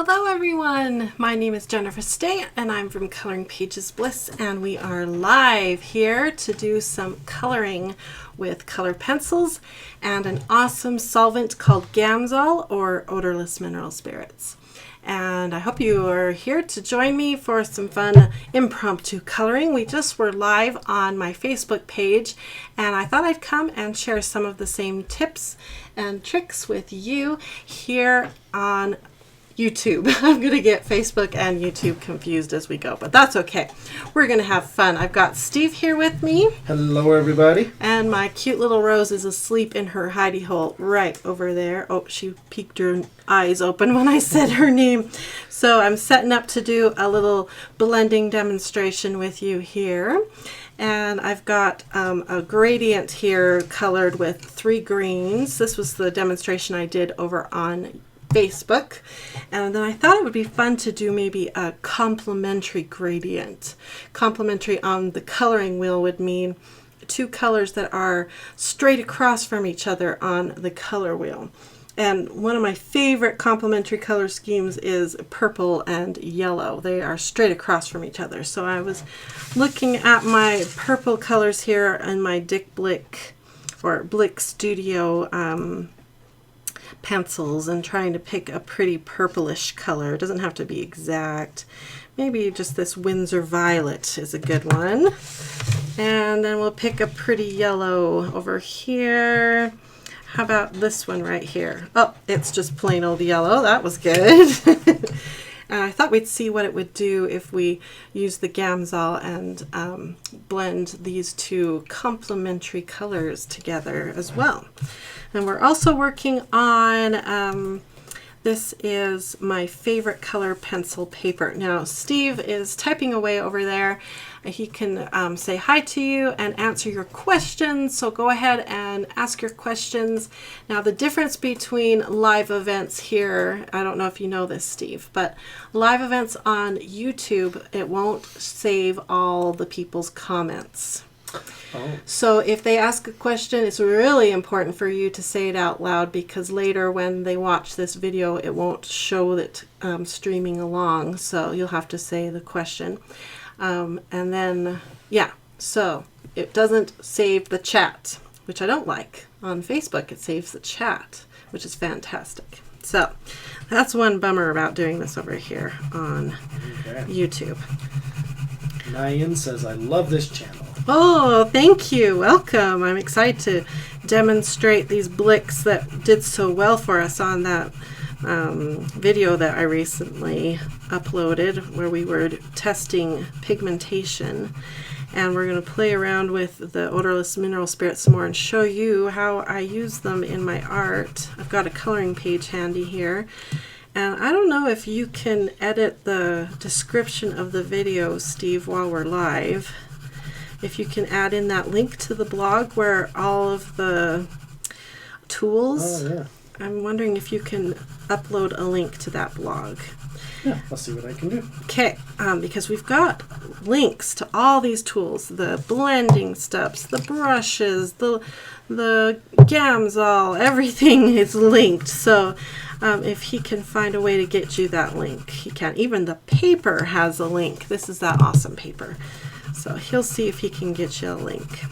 Hello everyone, my name is Jennifer Stay and I'm from Coloring Pages Bliss, and we are live here to do some coloring with colored pencils and an awesome solvent called Gamsol or odorless mineral spirits. And I hope you are here to join me for some fun impromptu coloring. We just were live on my Facebook page and I thought I'd come and share some of the same tips and tricks with you here on YouTube. I'm going to get Facebook and YouTube confused as we go, but that's okay. We're going to have fun. I've got Steve here with me. Hello, everybody. And my cute little Rose is asleep in her hidey hole right over there. Oh, she peeked her eyes open when I said her name. So I'm setting up to do a little blending demonstration with you here. And I've got a gradient here colored with 3 greens. This was the demonstration I did over on Facebook, and then I thought it would be fun to do maybe a complementary gradient. Complementary on the coloring wheel would mean 2 colors that are straight across from each other on the color wheel. And one of my favorite complementary color schemes is purple and yellow. They are straight across from each other. So I was looking at my purple colors here in my Dick Blick or Blick Studio pencils and trying to pick a pretty purplish color. It doesn't have to be exact. Maybe just this Windsor Violet is a good one. And then we'll pick a pretty yellow over here. How about this one right here? Oh, it's just plain old yellow. That was good. And I thought we'd see what it would do if we use the Gamsol and blend these 2 complementary colors together as well. And we're also working on, this is my favorite color pencil paper. Now Steve is typing away over there. He can say hi to you and answer your questions. So go ahead and ask your questions. Now the difference between live events here, I don't know if you know this, Steve, but live events on YouTube, it won't save all the people's comments. Oh. So if they ask a question, it's really important for you to say it out loud, because later when they watch this video, it won't show it streaming along. So you'll have to say the question. And then, yeah, so it doesn't save the chat, which I don't like. On Facebook, it saves the chat, which is fantastic. So that's one bummer about doing this over here on YouTube. Nyan says, I love this channel. Oh, thank you. Welcome. I'm excited to demonstrate these blicks that did so well for us on that video that I recently uploaded where we were testing pigmentation. And we're going to play around with the odorless mineral spirits some more and show you how I use them in my art. I've got a coloring page handy here. And I don't know if you can edit the description of the video, Steve, while we're live. If you can add in that link to the blog where all of the tools, I'm wondering if you can upload a link to that blog. Yeah, I'll see what I can do. Okay, because we've got links to all these tools, the blending steps, the brushes, the Gamsol, everything is linked. So if he can find a way to get you that link, he can. Even the paper has a link. This is that awesome paper. So he'll see if he can get you a link.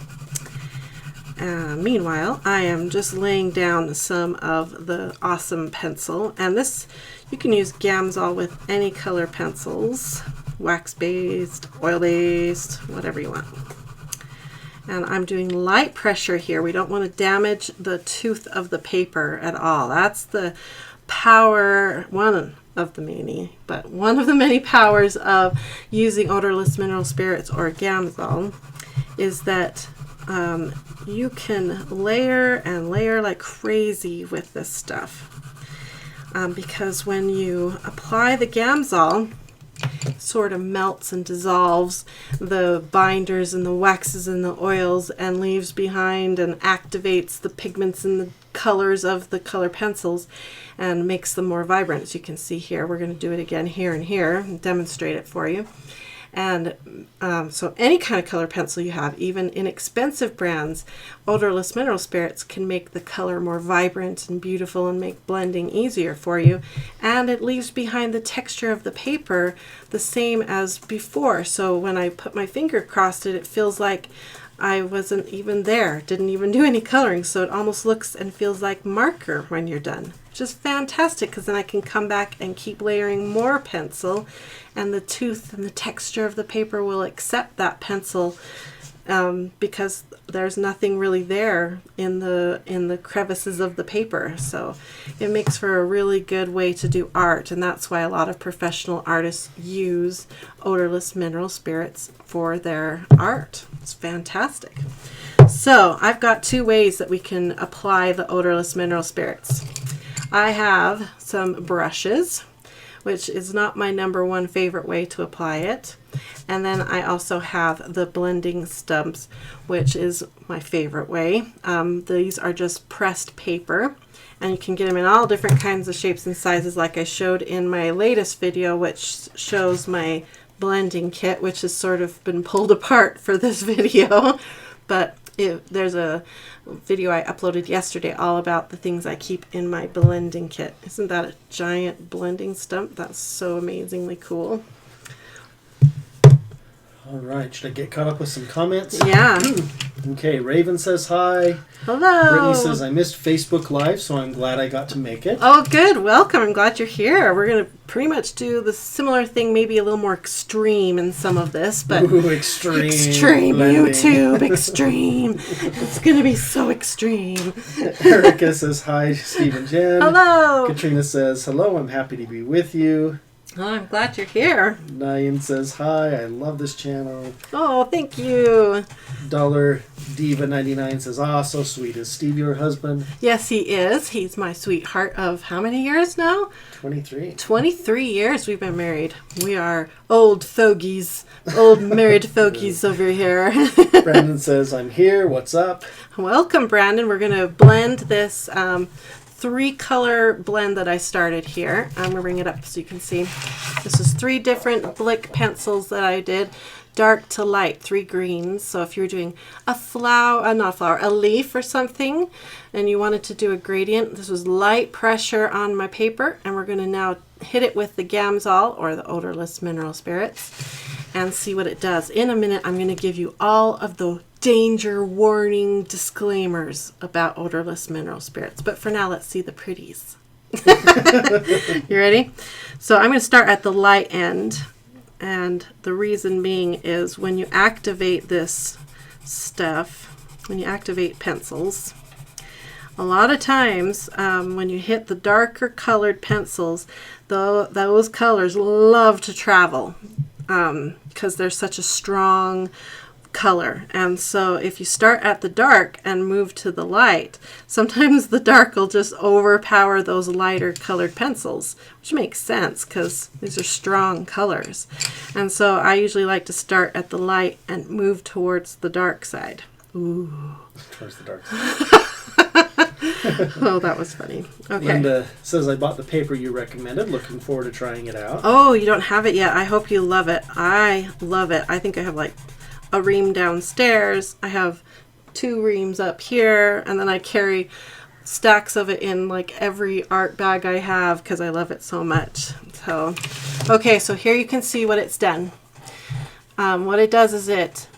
Meanwhile, I am just laying down some of the awesome pencil. And this, you can use Gamsol with any color pencils, wax-based, oil-based, whatever you want. And I'm doing light pressure here. We don't want to damage the tooth of the paper at all. That's the power, one of the many powers of using odorless mineral spirits or Gamsol is that you can layer and layer like crazy with this stuff. Because when you apply the Gamsol, it sort of melts and dissolves the binders and the waxes and the oils and leaves behind and activates the pigments and the colors of the color pencils and makes them more vibrant. As you can see here, we're going to do it again here and here and demonstrate it for you. And so any kind of color pencil you have, even inexpensive brands, odorless mineral spirits can make the color more vibrant and beautiful and make blending easier for you. And it leaves behind the texture of the paper the same as before. So when I put my finger across it, it feels like I wasn't even there, didn't even do any coloring. So it almost looks and feels like marker when you're done. Which is fantastic, because then I can come back and keep layering more pencil, and the tooth and the texture of the paper will accept that pencil, because there's nothing really there in the crevices of the paper. So it makes for a really good way to do art, and that's why a lot of professional artists use odorless mineral spirits for their art. It's fantastic. So I've got 2 ways that we can apply the odorless mineral spirits. I have some brushes, which is not my #1 favorite way to apply it. And then I also have the blending stumps, which is my favorite way. These are just pressed paper, and you can get them in all different kinds of shapes and sizes, like I showed in my latest video, which shows my blending kit, which has sort of been pulled apart for this video. But there's a video I uploaded yesterday all about the things I keep in my blending kit. Isn't that a giant blending stump? That's so amazingly cool. All right, should I get caught up with some comments? Yeah. Okay, Raven says hi. Hello. Brittany says, I missed Facebook Live, so I'm glad I got to make it. Oh, good. Welcome. I'm glad you're here. We're going to pretty much do the similar thing, maybe a little more extreme in some of this, but Ooh, extreme. Extreme blending. YouTube, extreme. It's going to be so extreme. Erica says hi, Steve and Jen. Hello. Katrina says, hello, I'm happy to be with you. Oh, I'm glad you're here. Nayan says, hi, I love this channel. Oh, thank you. Dollar Diva 99 says, so sweet. Is Steve your husband? Yes, he is. He's my sweetheart of how many years now? 23. 23 years we've been married. We are old fogies, old married fogies over here. Brandon says, I'm here. What's up? Welcome, Brandon. We're going to blend this 3-color blend that I started here. I'm going to bring it up so you can see. This is 3 different Blick pencils that I did. Dark to light, 3 greens. So if you're doing a flower, not a flower, a leaf or something, and you wanted to do a gradient, this was light pressure on my paper, and we're going to now hit it with the Gamsol, or the odorless mineral spirits, and see what it does. In a minute, I'm going to give you all of the danger warning disclaimers about odorless mineral spirits. But for now, let's see the pretties. You ready? So I'm going to start at the light end. And the reason being is when you activate this stuff, when you activate pencils, a lot of times when you hit the darker colored pencils, those colors love to travel because they're such a strong color. And so if you start at the dark and move to the light, sometimes the dark will just overpower those lighter colored pencils, which makes sense because these are strong colors. And so I usually like to start at the light and move towards the dark side. Ooh. Towards the dark side. Oh, that was funny. Okay. Linda says, I bought the paper you recommended. Looking forward to trying it out. Oh, you don't have it yet. I hope you love it. I love it. I think I have like a ream downstairs. I have 2 reams up here, and then I carry stacks of it in like every art bag I have because I love it so much. So, okay, so here you can see what it's done. What it does is it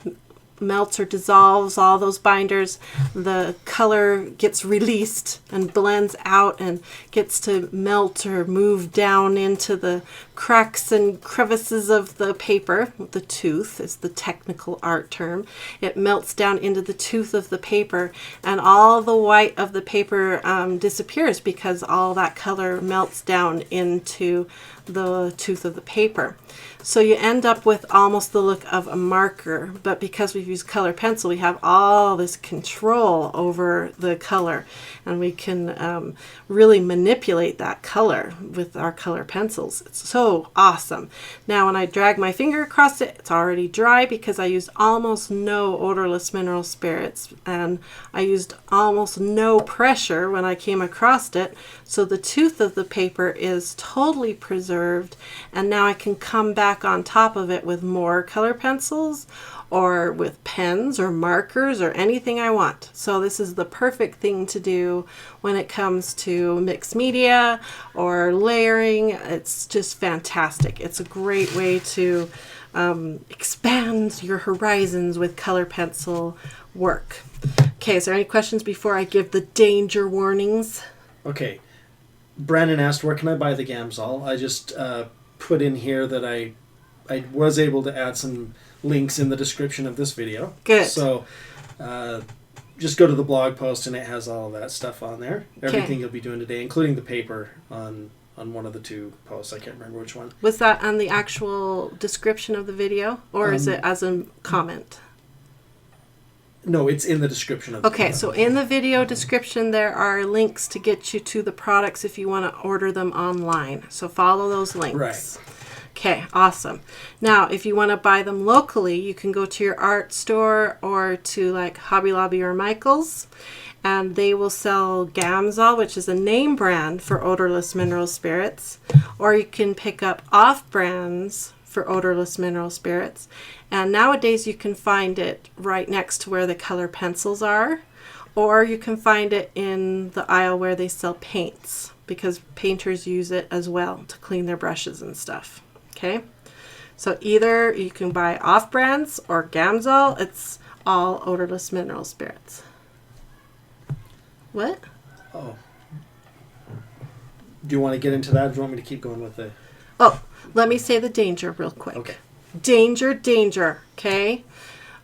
melts or dissolves all those binders. The color gets released and blends out and gets to melt or move down into the cracks and crevices of the paper. The tooth is the technical art term. It melts down into the tooth of the paper, and all the white of the paper disappears because all that color melts down into the tooth of the paper. So you end up with almost the look of a marker, but because we've used color pencil, we have all this control over the color, and we can really manipulate that color with our color pencils. It's so awesome. Now when I drag my finger across it, it's already dry because I used almost no odorless mineral spirits, and I used almost no pressure when I came across it, so the tooth of the paper is totally preserved, and now I can come back back on top of it with more color pencils or with pens or markers or anything I want. So this is the perfect thing to do when it comes to mixed media or layering. It's just fantastic. It's a great way to expand your horizons with color pencil work. Okay, is there any questions before I give the danger warnings? Okay. Brandon asked, where can I buy the Gamsol? I just put in here that I was able to add some links in the description of this video. Good. So just go to the blog post and it has all of that stuff on there. Everything you'll be doing today, including the paper on one of the 2 posts. I can't remember which one. Was that on the actual description of the video, or is it as a comment? No, it's in the description of the Okay, so in the video description there are links to get you to the products if you want to order them online. So follow those links. Right. Okay, awesome. Now, if you want to buy them locally, you can go to your art store or to like Hobby Lobby or Michael's, and they will sell Gamsol, which is a name brand for odorless mineral spirits, or you can pick up off-brands for odorless mineral spirits. And nowadays you can find it right next to where the color pencils are, or you can find it in the aisle where they sell paints, because painters use it as well to clean their brushes and stuff. Okay, so either you can buy off-brands or Gamsol. It's all odorless mineral spirits. What? Oh. Do you want to get into that, or do you want me to keep going with the... Oh, let me say the danger real quick. Okay. Danger, danger, okay?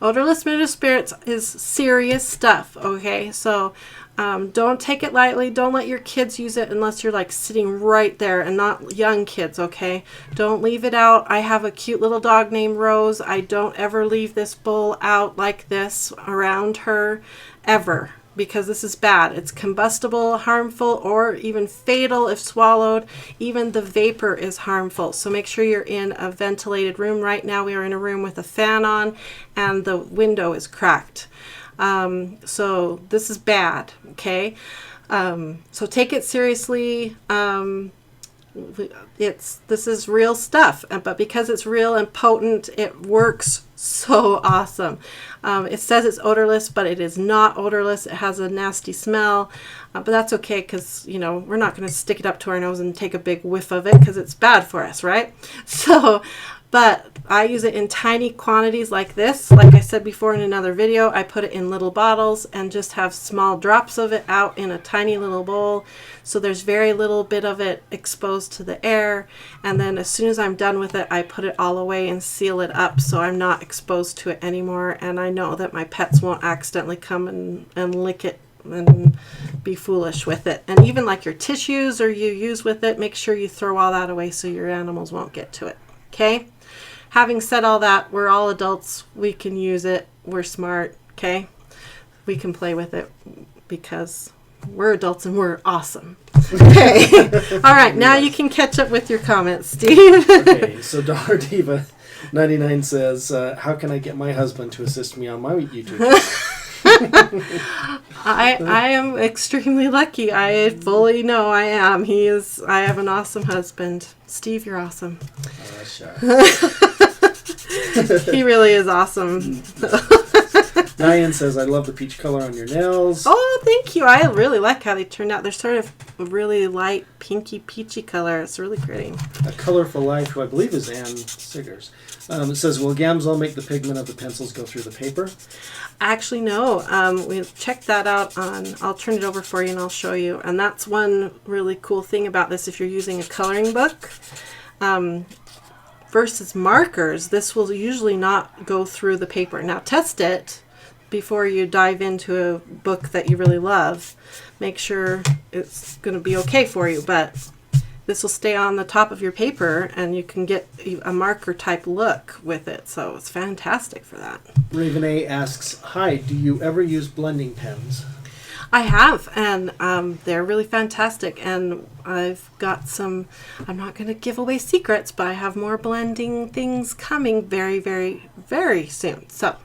Odorless mineral spirits is serious stuff, okay? So don't take it lightly. Don't let your kids use it unless you're like sitting right there, and not young kids, okay? Don't leave it out. I have a cute little dog named Rose. I don't ever leave this bowl out like this around her, ever. Because this is bad. It's combustible, harmful, or even fatal if swallowed. Even the vapor is harmful. So make sure you're in a ventilated room. Right now we are in a room with a fan on and the window is cracked. So this is bad, okay? So take it seriously. This is real stuff, but because it's real and potent, it works so awesome. It says it's odorless, but it is not odorless. It has a nasty smell, but that's okay, because we're not going to stick it up to our nose and take a big whiff of it, because it's bad for us, right? So but I use it in tiny quantities like this. Like I said before in another video, I put it in little bottles and just have small drops of it out in a tiny little bowl. So there's very little bit of it exposed to the air. And then as soon as I'm done with it, I put it all away and seal it up so I'm not exposed to it anymore. And I know that my pets won't accidentally come and lick it and be foolish with it. And even like your tissues or you use with it, make sure you throw all that away so your animals won't get to it. Okay? Having said all that, we're all adults. We can use it. We're smart. Okay? We can play with it because we're adults and we're awesome. Okay. All right. Now you can catch up with your comments, Steve. Okay. So Dollar Diva 99 says, how can I get my husband to assist me on my YouTube channel? I am extremely lucky. I fully know I am. I have an awesome husband. Steve, you're awesome. He really is awesome. Diane says, I love the peach color on your nails. Oh, thank you. I really like how they turned out. They're sort of a really light pinky peachy color. It's really pretty. A Colorful Life, who I believe is Ann Siggers. It says, will Gamsol make the pigment of the pencils go through the paper? Actually, no. We checked that out I'll turn it over for you and I'll show you. And that's one really cool thing about this. If you're using a coloring book versus markers, this will usually not go through the paper. Now test it before you dive into a book that you really love. Make sure it's going to be okay for you, but this will stay on the top of your paper and you can get a marker type look with it. So it's fantastic for that. Raven A asks, hi, do you ever use blending pens? I have, and they're really fantastic. And I've got some, I'm not going to give away secrets, but I have more blending things coming very, very, very soon. So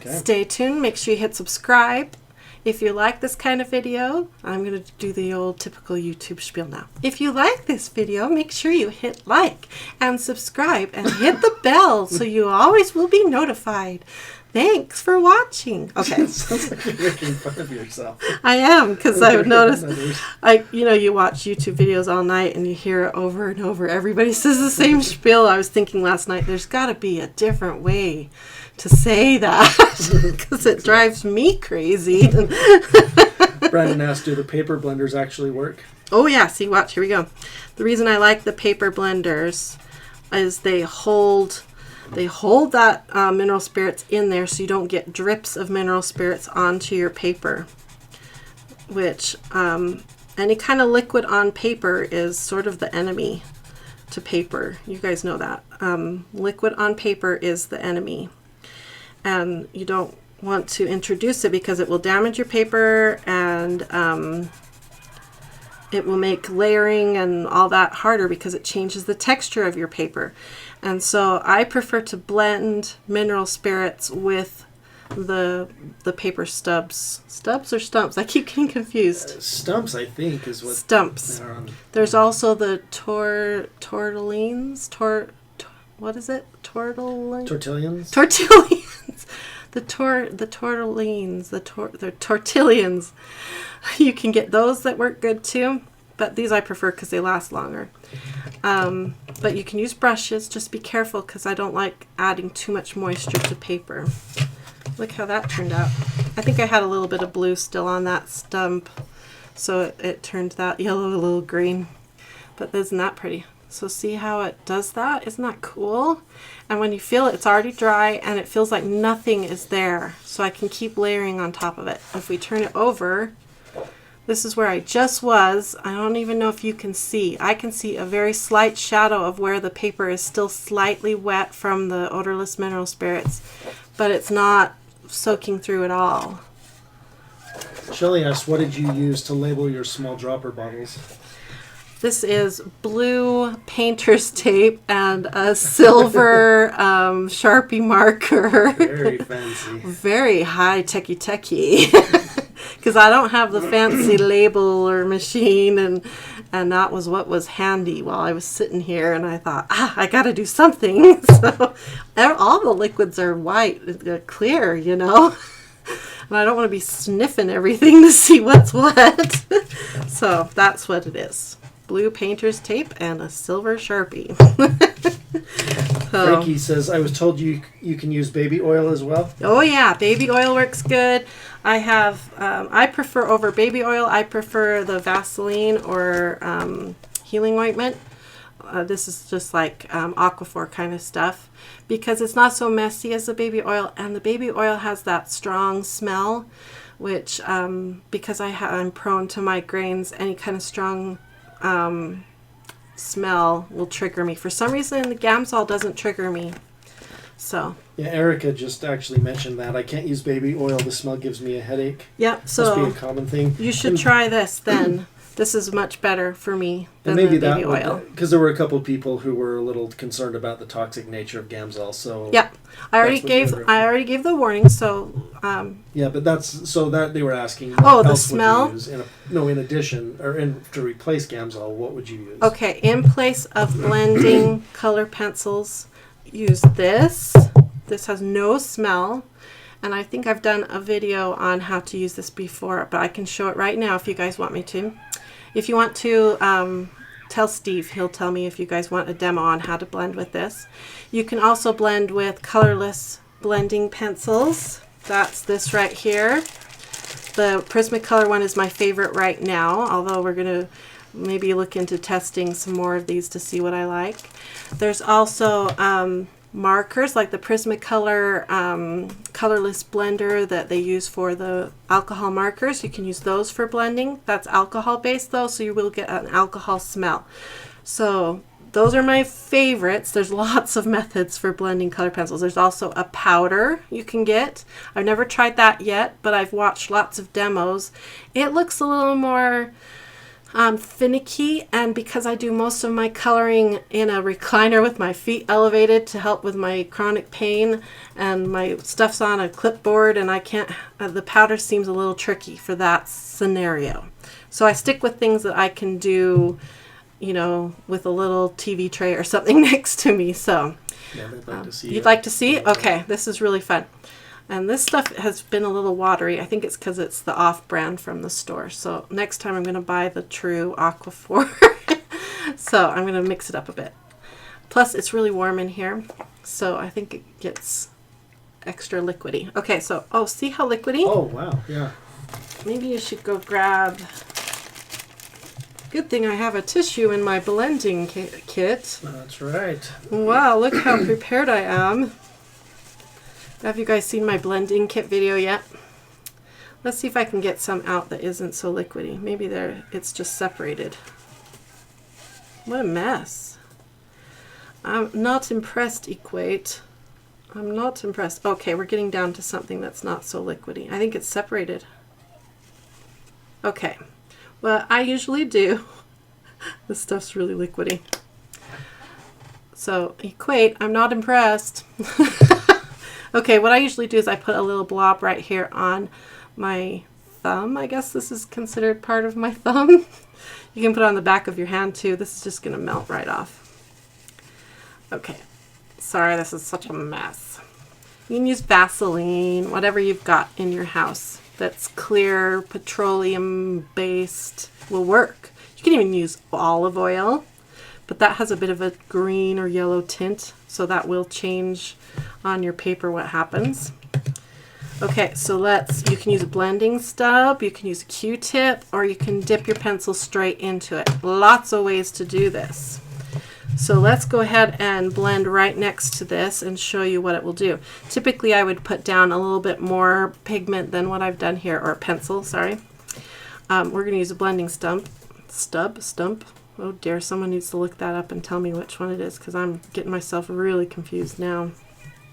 stay tuned. Make sure you hit subscribe. If you like this kind of video, I'm going to do the old typical YouTube spiel now. If you like this video, make sure you hit like and subscribe and hit the bell so you always will be notified. Thanks for watching. Okay. Sounds like you're making fun of yourself. I am, because I've noticed, you watch YouTube videos all night and you hear it over and over. Everybody says the same spiel. I was thinking last night, there's got to be a different way to say that, because it drives me crazy. Brandon asked, do the paper blenders actually work? Oh yeah, see, watch, here we go. The reason I like the paper blenders is they hold that mineral spirits in there so you don't get drips of mineral spirits onto your paper, which any kind of liquid on paper is sort of the enemy to paper. You guys know that. Liquid on paper is the enemy, and you don't want to introduce it because it will damage your paper, and it will make layering and all that harder because it changes the texture of your paper. And so I prefer to blend mineral spirits with the paper stubs. Stubs or stumps? I keep getting confused. Stumps, I think, is what. Stumps. There's also the tortellines. What is it? Tortillions? Tortillions. The tortellines. The tortillions. You can get those that work good too, but these I prefer because they last longer. But you can use brushes. Just be careful because I don't like adding too much moisture to paper. Look how that turned out. I think I had a little bit of blue still on that stump, so it turned that yellow a little green. But isn't that pretty? So see how it does that? Isn't that cool? And when you feel it, it's already dry and it feels like nothing is there. So I can keep layering on top of it. If we turn it over, this is where I just was. I don't even know if you can see. I can see a very slight shadow of where the paper is still slightly wet from the odorless mineral spirits, but it's not soaking through at all. Shelley asked, what did you use to label your small dropper bottles? This is blue painter's tape and a silver Sharpie marker. Very fancy. Very high techie. Because I don't have the fancy label or machine, and that was what was handy while I was sitting here, and I thought, I gotta do something. So all the liquids are white, clear, and I don't want to be sniffing everything to see what's what. So that's what it is. Blue painter's tape and a silver Sharpie. Frankie says, I was told you can use baby oil as well. Oh yeah, baby oil works good. I have, I prefer over baby oil, I prefer the Vaseline or healing ointment. This is just like Aquaphor kind of stuff because it's not so messy as the baby oil, and the baby oil has that strong smell, which because I'm prone to migraines, any kind of strong smell will trigger me. For some reason, the Gamsol doesn't trigger me. So yeah, Erica just actually mentioned that I can't use baby oil. The smell gives me a headache. Yeah, so must be a common thing. You should try this then. This is much better for me than maybe the baby oil. Because there were a couple of people who were a little concerned about the toxic nature of Gamsol. So yeah, I already gave the warning. So yeah, but that they were asking. Oh, the smell. Would you use in addition or to replace Gamsol, what would you use? Okay, in place of blending color pencils, use this. This has no smell, and I think I've done a video on how to use this before, but I can show it right now if you guys want me to. If you want to, tell Steve. He'll tell me if you guys want a demo on how to blend with this. You can also blend with colorless blending pencils. That's this right here. The Prismacolor one is my favorite right now, although we're going to maybe look into testing some more of these to see what I like. There's also markers like the Prismacolor colorless blender that they use for the alcohol markers. You can use those for blending. That's alcohol based though, so you will get an alcohol smell. So those are my favorites. There's lots of methods for blending color pencils. There's also a powder you can get. I've never tried that yet, but I've watched lots of demos. It looks a little more Finicky, and because I do most of my coloring in a recliner with my feet elevated to help with my chronic pain, and my stuff's on a clipboard, and I can't, the powder seems a little tricky for that scenario. So I stick with things that I can do, you know, with a little TV tray or something next to me. So Yeah, I'd like to see you'd like to see? Okay, this is really fun. And this stuff has been a little watery. I think it's because it's the off-brand from the store. So next time I'm going to buy the true Aquaphor. So I'm going to mix it up a bit. Plus, it's really warm in here. So I think it gets extra liquidy. Okay, so, oh, see how liquidy? Oh, wow, yeah. Maybe you should go grab... Good thing I have a tissue in my blending kit. That's right. Wow, look how prepared I am. Have you guys seen my blending kit video yet? Let's see if I can get some out that isn't so liquidy. Maybe it's just separated. What a mess. I'm not impressed, Equate. I'm not impressed. Okay, we're getting down to something that's not so liquidy. I think it's separated. Okay. Well, I usually do. This stuff's really liquidy. So, Equate, I'm not impressed. Okay, what I usually do is I put a little blob right here on my thumb. I guess this is considered part of my thumb. You can put it on the back of your hand too. This is just going to melt right off. Okay, sorry, this is such a mess. You can use Vaseline, whatever you've got in your house that's clear, petroleum-based will work. You can even use olive oil, but that has a bit of a green or yellow tint, so that will change on your paper what happens. Okay, so you can use a blending stub, you can use a Q-tip, or you can dip your pencil straight into it. Lots of ways to do this. So let's go ahead and blend right next to this and show you what it will do. Typically I would put down a little bit more pigment than what I've done here, or pencil, sorry. We're going to use a blending stump. Oh dear, someone needs to look that up and tell me which one it is, because I'm getting myself really confused now.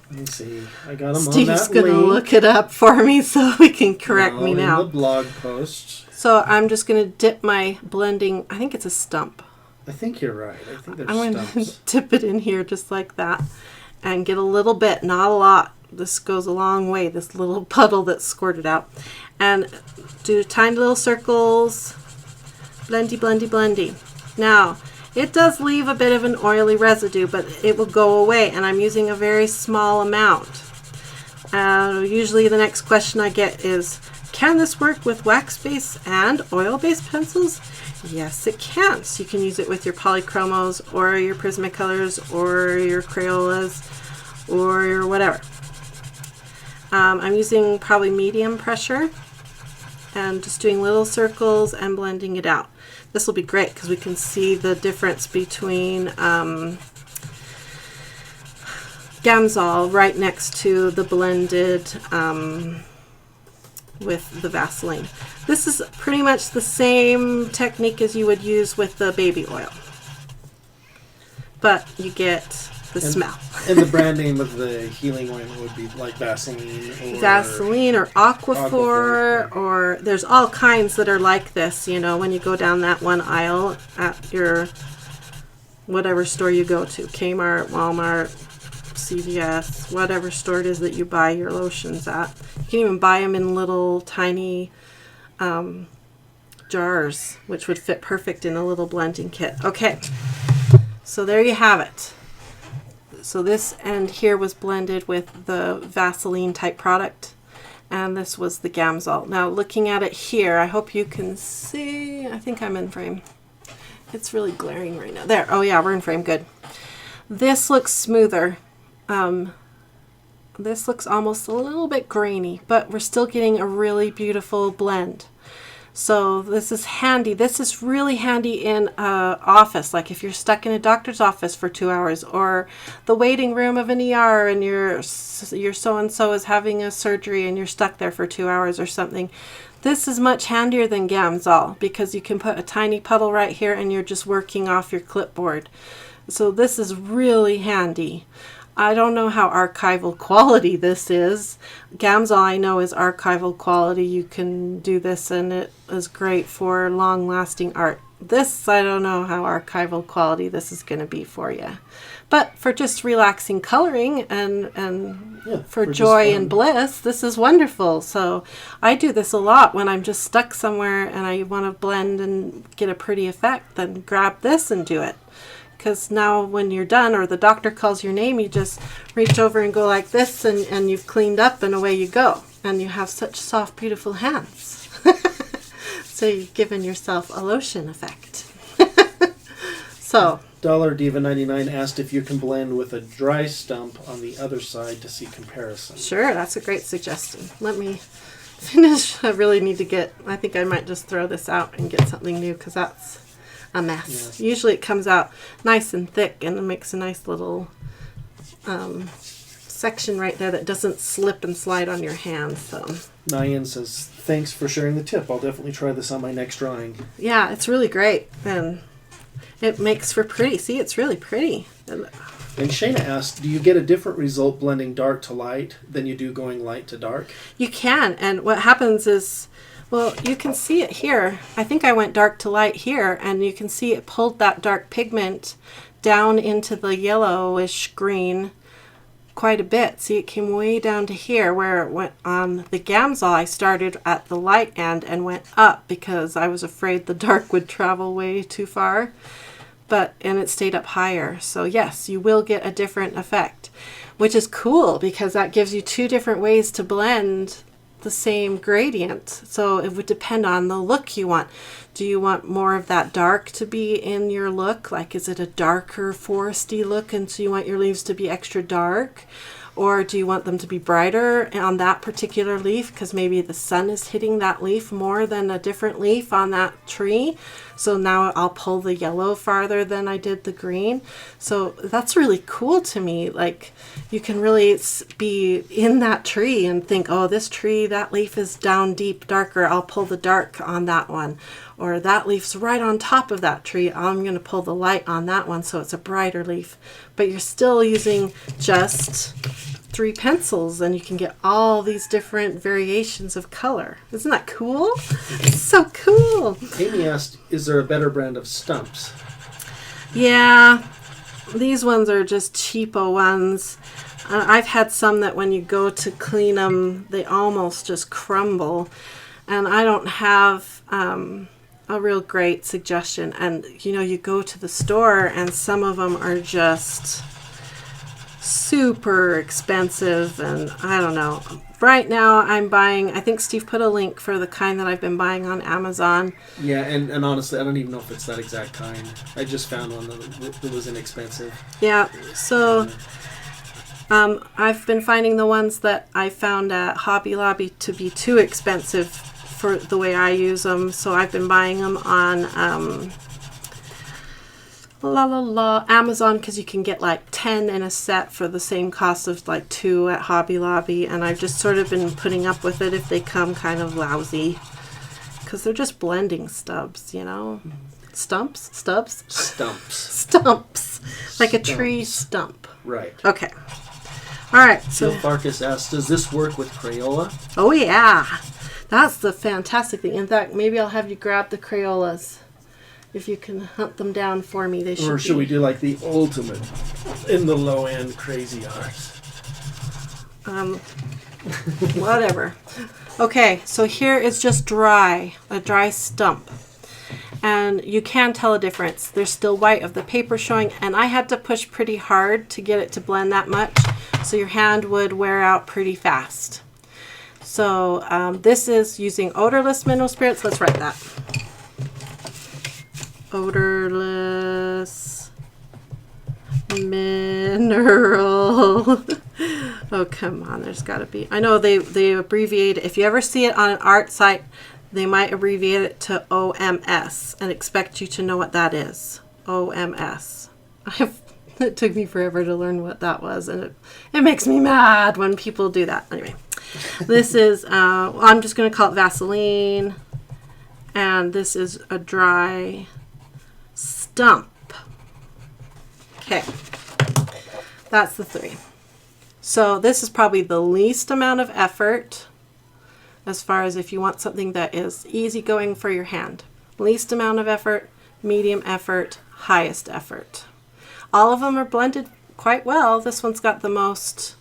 Let me see. I got them Steve's on that going to link. look it up for me so he can correct me now. In the blog post. So I'm just going to dip my blending, I think it's a stump. I think you're right. I think there's I'm going to stumps. dip it in here just like that and get a little bit, not a lot. This goes a long way, this little puddle that's squirted out. And do tiny little circles, blendy, blendy, blendy. Now, it does leave a bit of an oily residue, but it will go away, and I'm using a very small amount. Usually the next question I get is, can this work with wax-based and oil-based pencils? Yes, it can. So you can use it with your polychromos or your Prismacolors or your Crayolas or your whatever. I'm using probably medium pressure and just doing little circles and blending it out. This will be great because we can see the difference between Gamsol right next to the blended with the Vaseline. This is pretty much the same technique as you would use with the baby oil, but you get the smell. And the brand name of the healing ointment would be like Vaseline or... Vaseline or Aquaphor, or there's all kinds that are like this, you know, when you go down that one aisle at your whatever store you go to, Kmart, Walmart, CVS, whatever store it is that you buy your lotions at. You can even buy them in little tiny jars, which would fit perfect in a little blending kit. Okay, so there you have it. So this end here was blended with the Vaseline type product, and this was the Gamsol. Now looking at it here, I hope you can see, I think I'm in frame. It's really glaring right now. There, oh yeah, we're in frame, good. This looks smoother. This looks almost a little bit grainy, but we're still getting a really beautiful blend. So this is handy. This is really handy in an office, like if you're stuck in a doctor's office for 2 hours, or the waiting room of an ER and your so-and-so is having a surgery and you're stuck there for 2 hours or something. This is much handier than Gamsol because you can put a tiny puddle right here and you're just working off your clipboard. So this is really handy. I don't know how archival quality this is. Gamsol I know is archival quality. You can do this and it is great for long-lasting art. this, I don't know how archival quality this is going to be for you. But for just relaxing coloring and for joy and bliss, this is wonderful. So I do this a lot when I'm just stuck somewhere and I want to blend and get a pretty effect, then grab this and do it. Because now when you're done or the doctor calls your name, you just reach over and go like this and you've cleaned up and away you go. And you have such soft, beautiful hands. So you've given yourself a lotion effect. So Dollar Diva 99 asked if you can blend with a dry stump on the other side to see comparison. Sure, that's a great suggestion. Let me finish. I really need to I think I might just throw this out and get something new because that's a mess. Yeah. Usually it comes out nice and thick and it makes a nice little section right there that doesn't slip and slide on your hand. So Nyan says, thanks for sharing the tip. I'll definitely try this on my next drawing. Yeah, it's really great. And it makes for pretty. See, it's really pretty. And Shayna asked, do you get a different result blending dark to light than you do going light to dark? You can. And what happens is, well, you can see it here. I think I went dark to light here, and you can see it pulled that dark pigment down into the yellowish green quite a bit. See, it came way down to here where it went on the Gamsol. I started at the light end and went up because I was afraid the dark would travel way too far. And it stayed up higher. So yes, you will get a different effect, which is cool because that gives you two different ways to blend the same gradient. So it would depend on the look you want. Do you want more of that dark to be in your look? Like, is it a darker foresty look and so you want your leaves to be extra dark? Or do you want them to be brighter on that particular leaf because maybe the sun is hitting that leaf more than a different leaf on that tree? So now I'll pull the yellow farther than I did the green. So that's really cool to me. Like, you can really be in that tree and think, oh, this tree, that leaf is down deep, darker. I'll pull the dark on that one. Or that leaf's right on top of that tree. I'm going to pull the light on that one so it's a brighter leaf. But you're still using just 3 pencils and you can get all these different variations of color. Isn't that cool? It's so cool. Amy asked, is there a better brand of stumps? Yeah, these ones are just cheapo ones. I've had some that when you go to clean them, they almost just crumble. And I don't have a real great suggestion. And, you know, you go to the store and some of them are just super expensive. And I don't know. Right now I'm buying, I think Steve put a link for the kind that I've been buying on Amazon. Yeah, and honestly, I don't even know if it's that exact kind. I just found one that was inexpensive. Yeah, so I've been finding the ones that I found at Hobby Lobby to be too expensive for the way I use them. So I've been buying them on Amazon because you can get like 10 in a set for the same cost of like 2 at Hobby Lobby. And I've just sort of been putting up with it if they come kind of lousy because they're just blending stubs, you know. Stumps? Stubs? Stumps. Stumps. Like a tree stump. Right. Okay. All right. So Farkas asked, does this work with Crayola? Oh, yeah. That's the fantastic thing. In fact, maybe I'll have you grab the Crayolas. If you can hunt them down for me, they should. Or should we do like the ultimate in the low end crazy art? Whatever. Okay, so here is just a dry stump. And you can tell a difference. There's still white of the paper showing, and I had to push pretty hard to get it to blend that much, so your hand would wear out pretty fast. So this is using odorless mineral spirits. Let's write that. Odorless mineral. Oh, come on. There's got to be. I know they abbreviate it. If you ever see it on an art site, they might abbreviate it to OMS and expect you to know what that is. OMS. It took me forever to learn what that was, and it makes me mad when people do that. Anyway, this is, I'm just going to call it Vaseline, and this is a dry stump. Okay, that's the 3. So this is probably the least amount of effort as far as if you want something that is easygoing for your hand. Least amount of effort, medium effort, highest effort. All of them are blended quite well. This one's got the most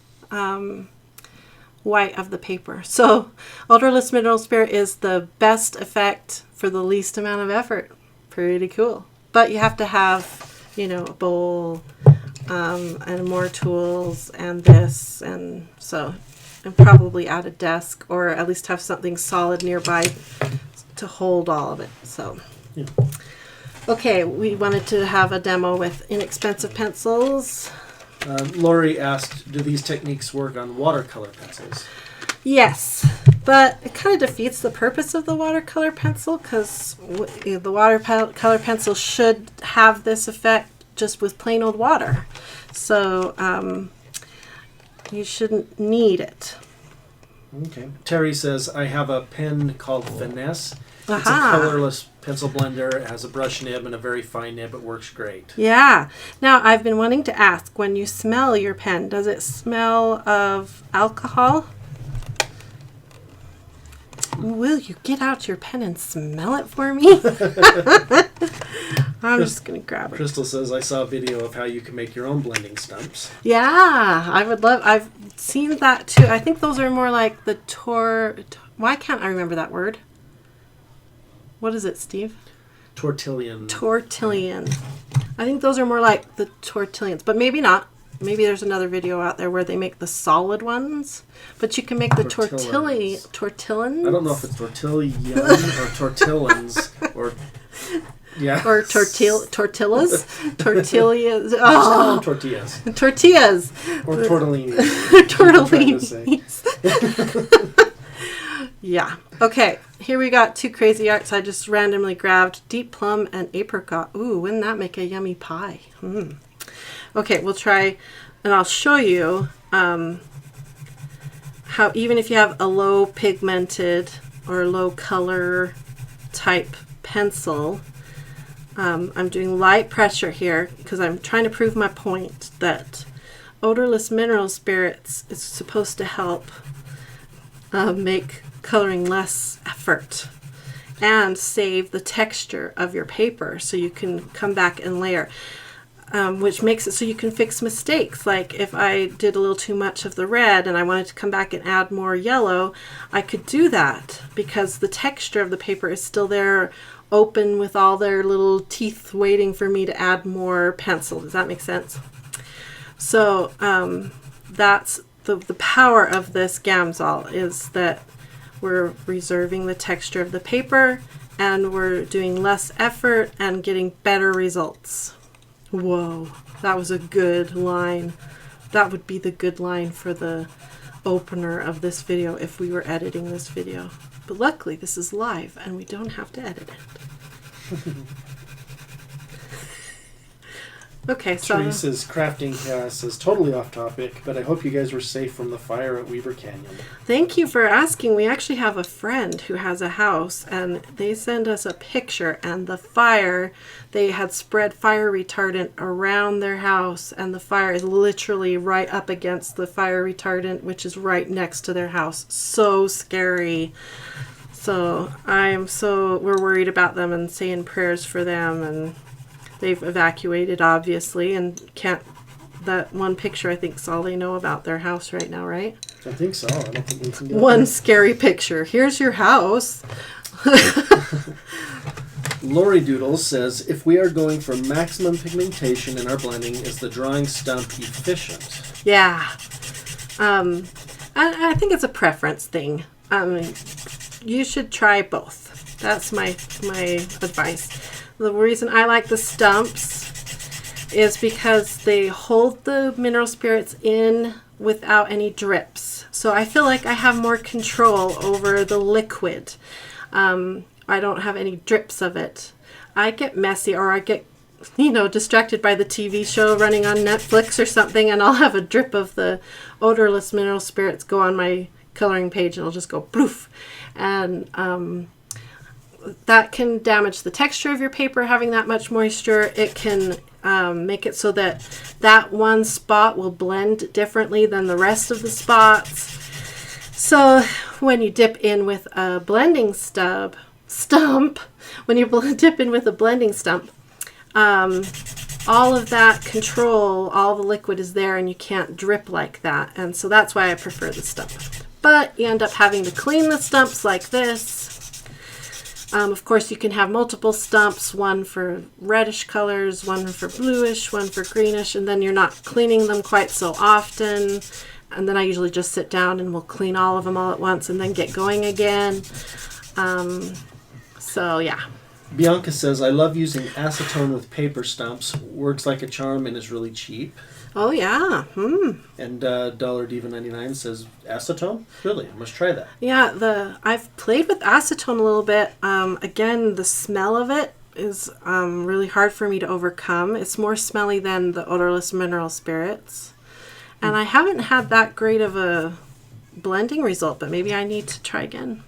white of the paper. So odorless mineral spirit is the best effect for the least amount of effort. Pretty cool. But you have to have, a bowl and more tools and this, and probably at a desk, or at least have something solid nearby to hold all of it. So Yeah. okay, we wanted to have a demo with inexpensive pencils. Lori asked, do these techniques work on watercolor pencils? Yes, but it kind of defeats the purpose of the watercolor pencil, because the watercolor pencil should have this effect just with plain old water. So you shouldn't need it. Okay. Terry says, I have a pen called Finesse. It's a Aha. colorless pencil blender. It has a brush nib and a very fine nib. It works great. Yeah. Now, I've been wanting to ask, when you smell your pen, does it smell of alcohol? Will you get out your pen and smell it for me? I'm just going to grab it. Crystal says, I saw a video of how you can make your own blending stumps. Yeah, I would love, I've seen that too. I think those are more like the why can't I remember that word? What is it, Steve? Tortillion. Tortillion. I think those are more like the tortillions, but maybe not. Maybe there's another video out there where they make the solid ones, but you can make the tortillons. I don't know if it's tortillion or tortillons or yeah. Or tortillas. Tortillas. Oh. Oh, Tortillas. tortillas. Or tortellini. Tortellini. Yeah. Okay. Here we got two crazy arts I just randomly grabbed. Deep plum and apricot. Ooh, wouldn't that make a yummy pie? Okay, we'll try, and I'll show you how even if you have a low pigmented or low color type pencil, I'm doing light pressure here because I'm trying to prove my point that odorless mineral spirits is supposed to help make coloring less effort and save the texture of your paper so you can come back and layer. Which makes it so you can fix mistakes. Like if I did a little too much of the red and I wanted to come back and add more yellow, I could do that because the texture of the paper is still there, open with all their little teeth waiting for me to add more pencil. Does that make sense? So that's the power of this Gamsol, is that we're reserving the texture of the paper and we're doing less effort and getting better results. Whoa, that was a good line. That would be the good line for the opener of this video if we were editing this video. But luckily this is live and we don't have to edit it. Okay, so Teresa's crafting cast is totally off topic, but I hope you guys were safe from the fire at Weaver Canyon. thank you for asking. We actually have a friend who has a house and they send us a picture, and the fire, they had spread fire retardant around their house and the fire is literally right up against the fire retardant, which is right next to their house. So scary. So we're worried about them and saying prayers for them, and they've evacuated, obviously, and that one picture, I think, is all they know about their house right now, right? I think so. I don't think we can get One there. scary picture. Here's your house. Lori Doodles says, if we are going for maximum pigmentation in our blending, is the drawing stump efficient? Yeah. I think it's a preference thing. You should try both. That's my advice. The reason I like the stumps is because they hold the mineral spirits in without any drips. So I feel like I have more control over the liquid. I don't have any drips of it. I get messy, or I get, distracted by the TV show running on Netflix or something, and I'll have a drip of the odorless mineral spirits go on my coloring page, and it'll just go poof. And that can damage the texture of your paper, having that much moisture. It can make it so that one spot will blend differently than the rest of the spots. So when you dip in with a blending stump, stump, when you dip in with a blending stump, all of that control, all the liquid is there and you can't drip like that. And so that's why I prefer the stump. But you end up having to clean the stumps like this. Of course, you can have multiple stumps, one for reddish colors, one for bluish, one for greenish, and then you're not cleaning them quite so often. And then I usually just sit down and we'll clean all of them all at once and then get going again. So, yeah. Bianca says, I love using acetone with paper stumps. Works like a charm and is really cheap. Oh, yeah. And Dollar Diva 99 says, acetone? Really? I must try that. Yeah, I've played with acetone a little bit. Again, the smell of it is really hard for me to overcome. It's more smelly than the odorless mineral spirits. And I haven't had that great of a blending result, but maybe I need to try again.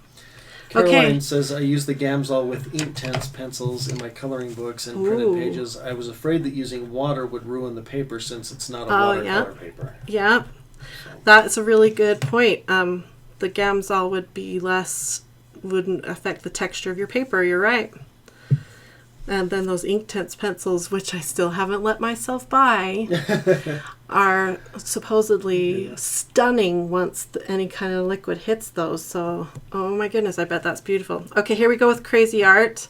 Caroline says, I use the Gamsol with Inktense pencils in my coloring books and printed pages. I was afraid that using water would ruin the paper since it's not a watercolor paper. Yeah, that's a really good point. The Gamsol wouldn't affect the texture of your paper. You're right. And then those Inktense pencils, which I still haven't let myself buy, are supposedly stunning once any kind of liquid hits those. So, oh my goodness, I bet that's beautiful. Okay, here we go with Crazy Art,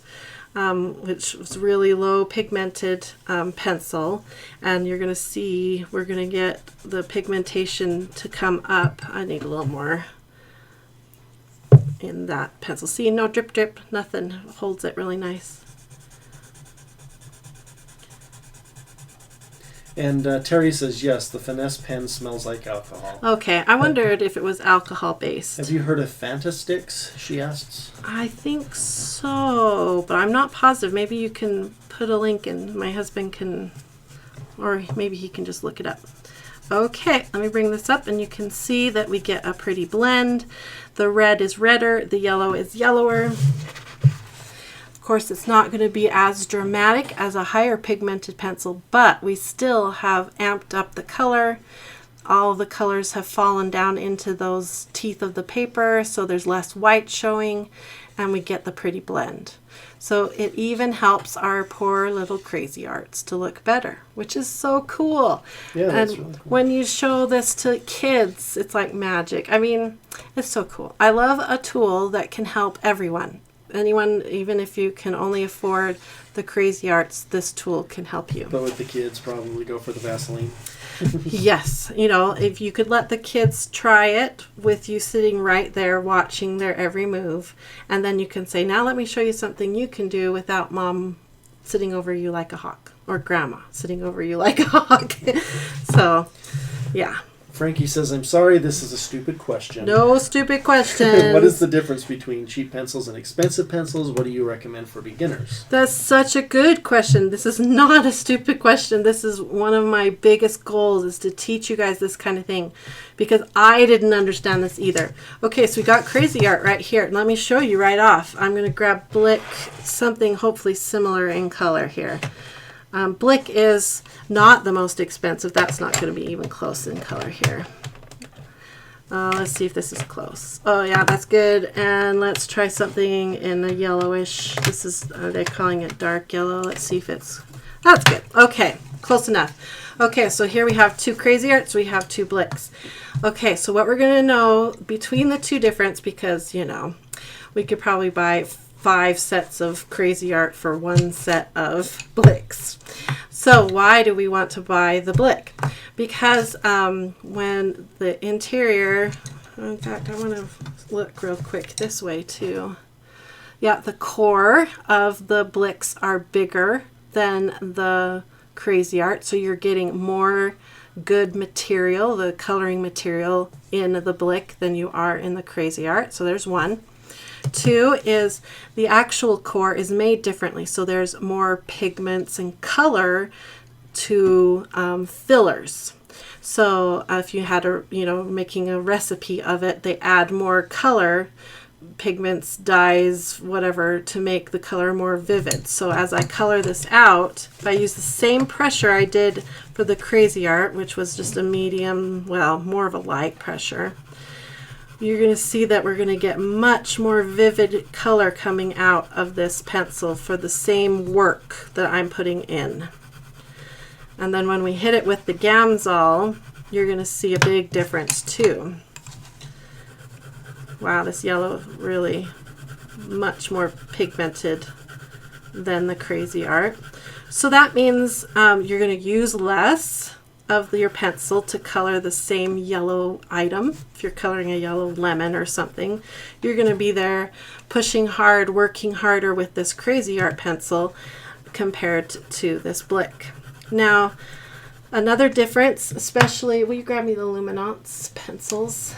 which was really low pigmented pencil. And you're going to see we're going to get the pigmentation to come up. I need a little more in that pencil. See, no drip drip, nothing. Holds it really nice. And Terry says, yes, the Finesse pen smells like alcohol. Okay, I wondered if it was alcohol-based. Have you heard of Fantasticks, she asks? I think so, but I'm not positive. Maybe you can put a link in. My husband can, or maybe he can just look it up. Okay, let me bring this up, and you can see that we get a pretty blend. The red is redder, the yellow is yellower. Of course, it's not going to be as dramatic as a higher pigmented pencil, but we still have amped up the color. All the colors have fallen down into those teeth of the paper, so there's less white showing, and we get the pretty blend. So it even helps our poor little Crazy Arts to look better, which is so cool. Yeah, that's really cool. When you show this to kids, it's like magic. I mean, it's so cool. I love a tool that can help everyone. Anyone, even if you can only afford the Crazy Arts, this tool can help you. But with the kids, probably go for the Vaseline. Yes, if you could let the kids try it with you sitting right there watching their every move, and then you can say, now let me show you something you can do without mom sitting over you like a hawk, or grandma sitting over you like a hawk. So, yeah. Frankie says, I'm sorry, this is a stupid question. No stupid questions. What is the difference between cheap pencils and expensive pencils? What do you recommend for beginners? That's such a good question. This is not a stupid question. This is one of my biggest goals, is to teach you guys this kind of thing, because I didn't understand this either. Okay, so we got Crazy Art right here. Let me show you right off. I'm going to grab Blick, something hopefully similar in color here. Blick is not the most expensive. That's not going to be even close in color here. Let's see if this is close. Oh yeah, that's good. And let's try something in a yellowish. This is, they're calling it dark yellow. Let's see if that's good. Okay, close enough. Okay, so here we have two Crazy Arts. We have two Blicks. Okay, so what we're going to know between the two difference, because, we could probably buy 5 sets of Crazy Art for 1 set of Blicks. So why do we want to buy the Blick? Because when the interior, in fact, I want to look real quick this way too. Yeah, the core of the Blicks are bigger than the Crazy Art, so you're getting more good material, the coloring material in the Blick than you are in the Crazy Art. So there's one. 2 is the actual core is made differently, so there's more pigments and color to fillers. So if you had making a recipe of it, they add more color, pigments, dyes, whatever, to make the color more vivid. So as I color this out, if I use the same pressure I did for the Crazy Art, which was just a medium, well, more of a light pressure, you're going to see that we're going to get much more vivid color coming out of this pencil for the same work that I'm putting in. And then when we hit it with the Gamsol, you're going to see a big difference too. Wow, this yellow really much more pigmented than the Crazy Art. So that means you're going to use less of your pencil to color the same yellow item. If you're coloring a yellow lemon or something, you're going to be there pushing hard, working harder with this Crazy Art pencil compared to this Blick. Now, another difference, especially, will you grab me the Luminance pencils?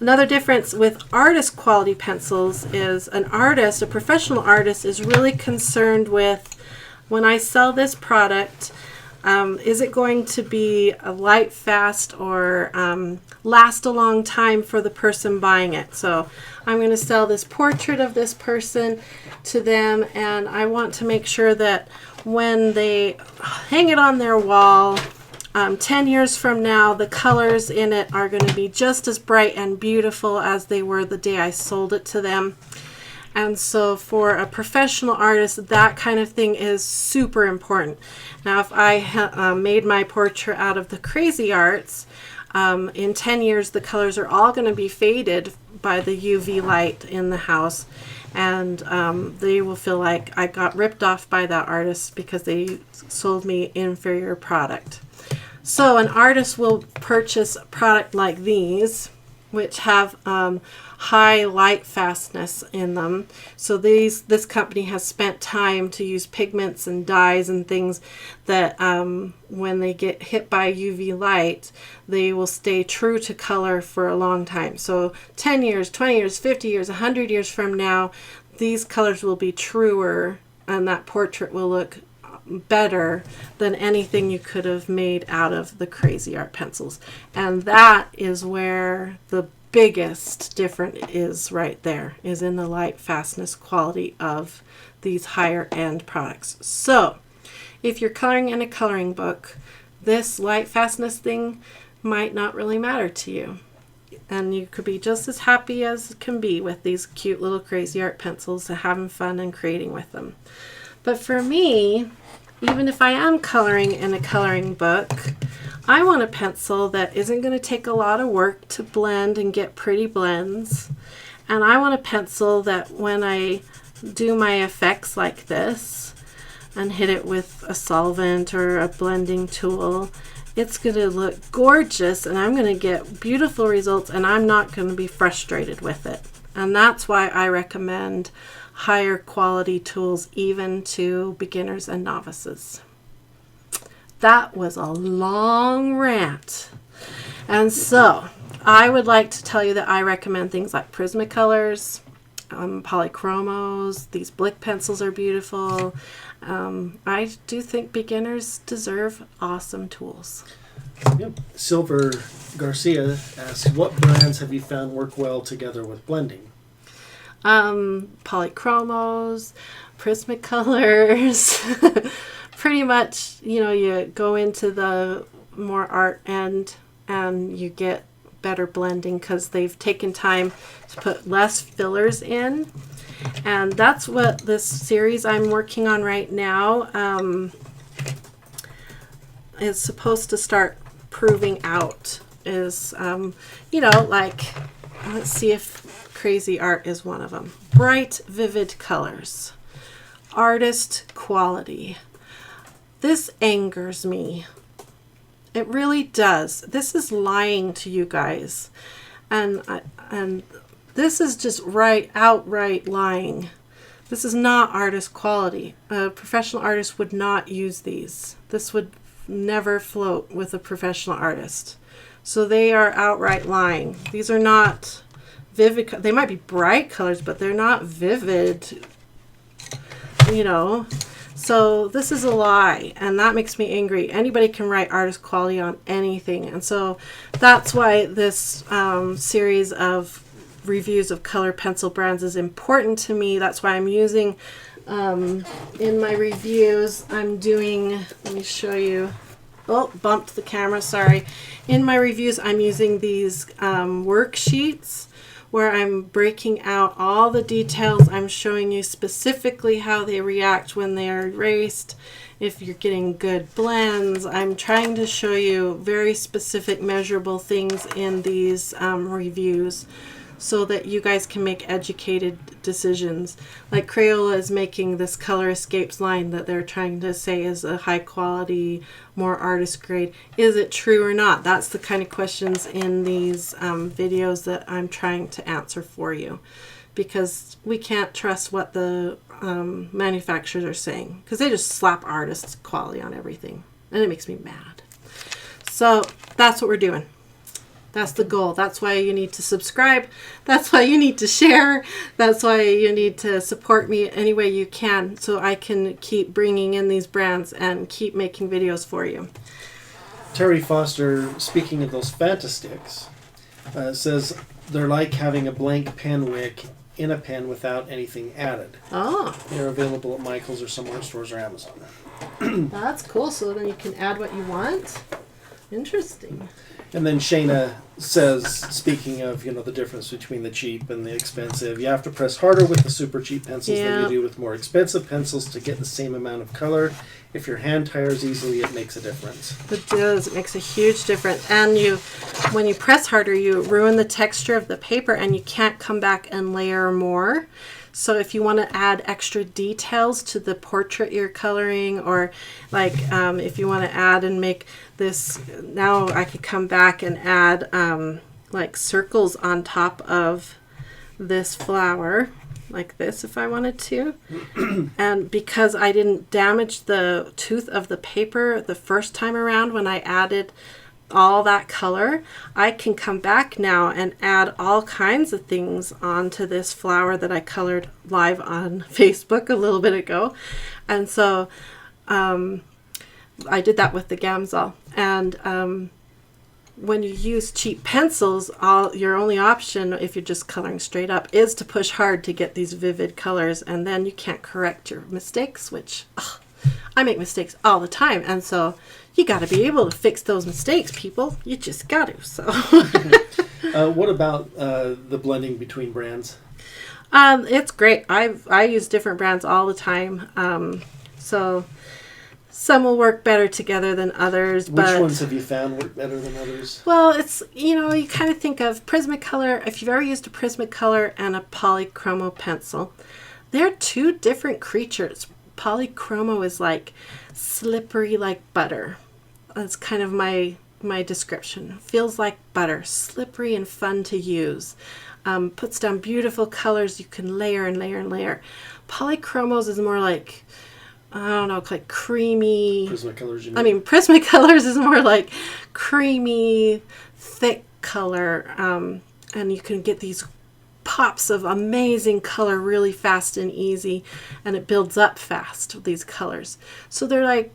Another difference with artist quality pencils is an artist, a professional artist, is really concerned with, when I sell this product, is it going to be a light fast or last a long time for the person buying it? So I'm going to sell this portrait of this person to them, and I want to make sure that when they hang it on their wall, 10 years from now, the colors in it are going to be just as bright and beautiful as they were the day I sold it to them. And so for a professional artist, that kind of thing is super important. Now, if I made my portrait out of the Crazy Arts, in 10 years, the colors are all going to be faded by the UV light in the house. And they will feel like I got ripped off by that artist because they sold me inferior product. So an artist will purchase a product like these, which have high light fastness in them. So this company has spent time to use pigments and dyes and things that when they get hit by UV light, they will stay true to color for a long time. So 10 years, 20 years, 50 years, 100 years from now, these colors will be truer and that portrait will look better than anything you could have made out of the Crazy Art pencils. And that is where the biggest difference is right there, is in the light fastness quality of these higher end products. So if you're coloring in a coloring book, this light fastness thing might not really matter to you. And you could be just as happy as can be with these cute little Crazy Art pencils and having fun and creating with them. But for me, even if I am coloring in a coloring book, I want a pencil that isn't going to take a lot of work to blend and get pretty blends. And I want a pencil that when I do my effects like this and hit it with a solvent or a blending tool, it's going to look gorgeous and I'm going to get beautiful results and I'm not going to be frustrated with it. And that's why I recommend higher quality tools even to beginners and novices. That was a long rant. And so I would like to tell you that I recommend things like Prismacolors, polychromos. These Blick pencils are beautiful. I do think beginners deserve awesome tools. Yep. Silver Garcia asks, what brands have you found work well together with blending? Polychromos, Prismacolors. Pretty much, you go into the more art end and you get better blending because they've taken time to put less fillers in. And that's what this series I'm working on right now is supposed to start proving out. Is, like, let's see if Crazy Art is one of them. Bright, vivid colors. Artist quality. This angers me. It really does. This is lying to you guys. And this is just outright lying. This is not artist quality. A professional artist would not use these. This would never float with a professional artist. So they are outright lying. These are not vivid. They might be bright colors, but they're not vivid, So this is a lie, and that makes me angry. Anybody can write artist quality on anything, and so that's why this series of reviews of color pencil brands is important to me. That's why I'm using, in my reviews, I'm doing, let me show you, Oh, bumped the camera, sorry. In my reviews, I'm using these worksheets where I'm breaking out all the details. I'm showing you specifically how they react when they are erased, if you're getting good blends. I'm trying to show you very specific measurable things in these reviews so that you guys can make educated decisions. Like Crayola is making this Color Escapes line that they're trying to say is a high quality, more artist grade. Is it true or not? That's the kind of questions in these videos that I'm trying to answer for you, because we can't trust what the manufacturers are saying, because they just slap artist quality on everything, and it makes me mad. So that's what we're doing. That's the goal. That's why you need to subscribe. That's why you need to share. That's why you need to support me any way you can, so I can keep bringing in these brands and keep making videos for you. Terry Foster, speaking of those Fantasticks, says they're like having a blank pen wick in a pen without anything added. Oh. They're available at Michael's or some art stores or Amazon. That's cool. So then you can add what you want. Interesting. And then Shayna says, speaking of, the difference between the cheap and the expensive, you have to press harder with the super cheap pencils than you do with more expensive pencils to get the same amount of color. If your hand tires easily, it makes a difference. It does. It makes a huge difference. And when you press harder, you ruin the texture of the paper and you can't come back and layer more. So if you want to add extra details to the portrait you're coloring, or like if you want to add and make this, now I could come back and add like circles on top of this flower, like this if I wanted to. And because I didn't damage the tooth of the paper the first time around when I added all that color, I can come back now and add all kinds of things onto this flower that I colored live on Facebook a little bit ago. And so I did that with the Gamsol. And when you use cheap pencils, your only option, if you're just coloring straight up, is to push hard to get these vivid colors, and then you can't correct your mistakes, which I make mistakes all the time, and so you got to be able to fix those mistakes, people. You just got to. So, what about the blending between brands? It's great. I use different brands all the time. So some will work better together than others. Which ones have you found work better than others? Well, it's, you kind of think of Prismacolor. If you've ever used a Prismacolor and a polychromo pencil, they're two different creatures. Polychromo is like slippery like butter. That's kind of my description. Feels like butter, slippery and fun to use. Puts down beautiful colors you can layer and layer and layer. Polychromos is more like, I don't know, like creamy. Prismacolors, you mean? Prismacolors is more like creamy, thick color, and you can get these pops of amazing color really fast and easy, and it builds up fast, these colors. So they're like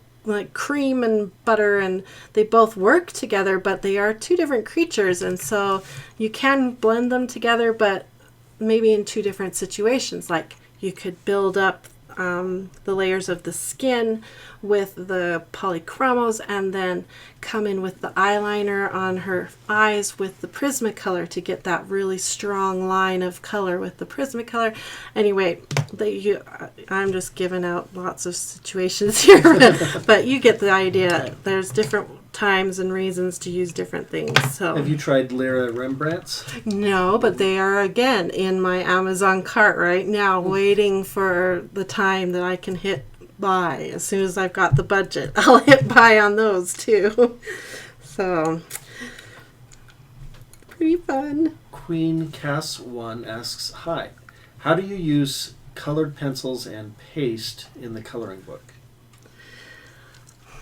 cream and butter, and they both work together, but they are two different creatures, and so you can blend them together, but maybe in two different situations. Like you could build up the layers of the skin with the polychromos, and then come in with the eyeliner on her eyes with the Prismacolor to get that really strong line of color with the Prismacolor. Anyway, I'm just giving out lots of situations here, but you get the idea. There's different times and reasons to use different things. So, have you tried Lyra Rembrandts? No, but they are again in my Amazon cart right now, waiting for the time that I can hit buy. As soon as I've got the budget, I'll hit buy on those too. So, pretty fun. Queen Cass 1 asks, hi, how do you use colored pencils and paste in the coloring book?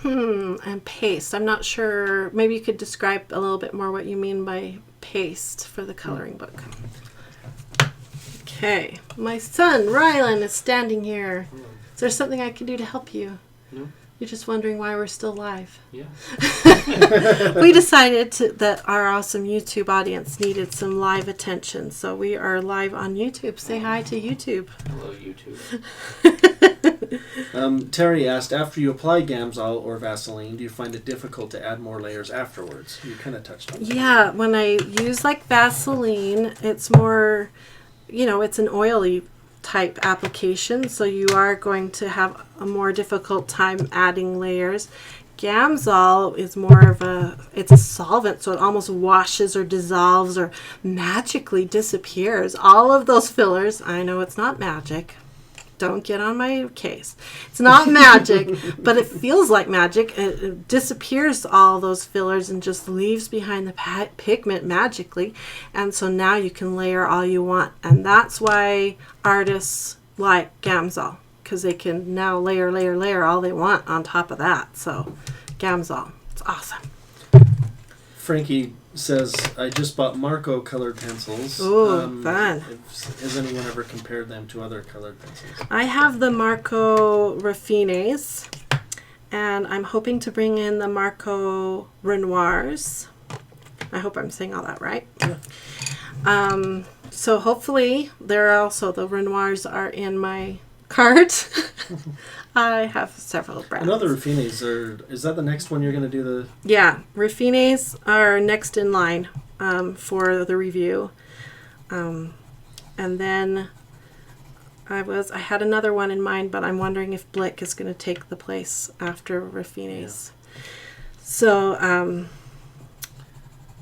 And paste. I'm not sure. Maybe you could describe a little bit more what you mean by paste for the coloring book. Okay. My son, Rylan, is standing here. Is there something I can do to help you? No. You're just wondering why we're still live. Yeah. We decided that our awesome YouTube audience needed some live attention, so we are live on YouTube. Say hi to YouTube. Hello, YouTube. Terry asked, after you apply Gamsol or Vaseline, do you find it difficult to add more layers afterwards? You kind of touched on that. Yeah, when I use like Vaseline, it's more, it's an oily type application, so you are going to have a more difficult time adding layers. Gamsol is more of it's a solvent, so it almost washes or dissolves or magically disappears. All of those fillers, I know it's not magic. Don't get on my case. It's not magic, but it feels like magic. It disappears all those fillers and just leaves behind the pigment magically. And so now you can layer all you want. And that's why artists like Gamsol, because they can now layer all they want on top of that. So Gamsol, it's awesome. Frankie says, I just bought Marco colored pencils. Ooh, fun. Has anyone ever compared them to other colored pencils? I have the Marco Raffines, and I'm hoping to bring in the Marco Renoirs. I hope I'm saying all that right. Yeah. So hopefully, the Renoirs are in my cart. I have several brands. Another Raffines, is that the next one you're going to do the... Yeah, Raffines are next in line for the review. And then I had another one in mind, but I'm wondering if Blick is going to take the place after Raffines. Yeah. So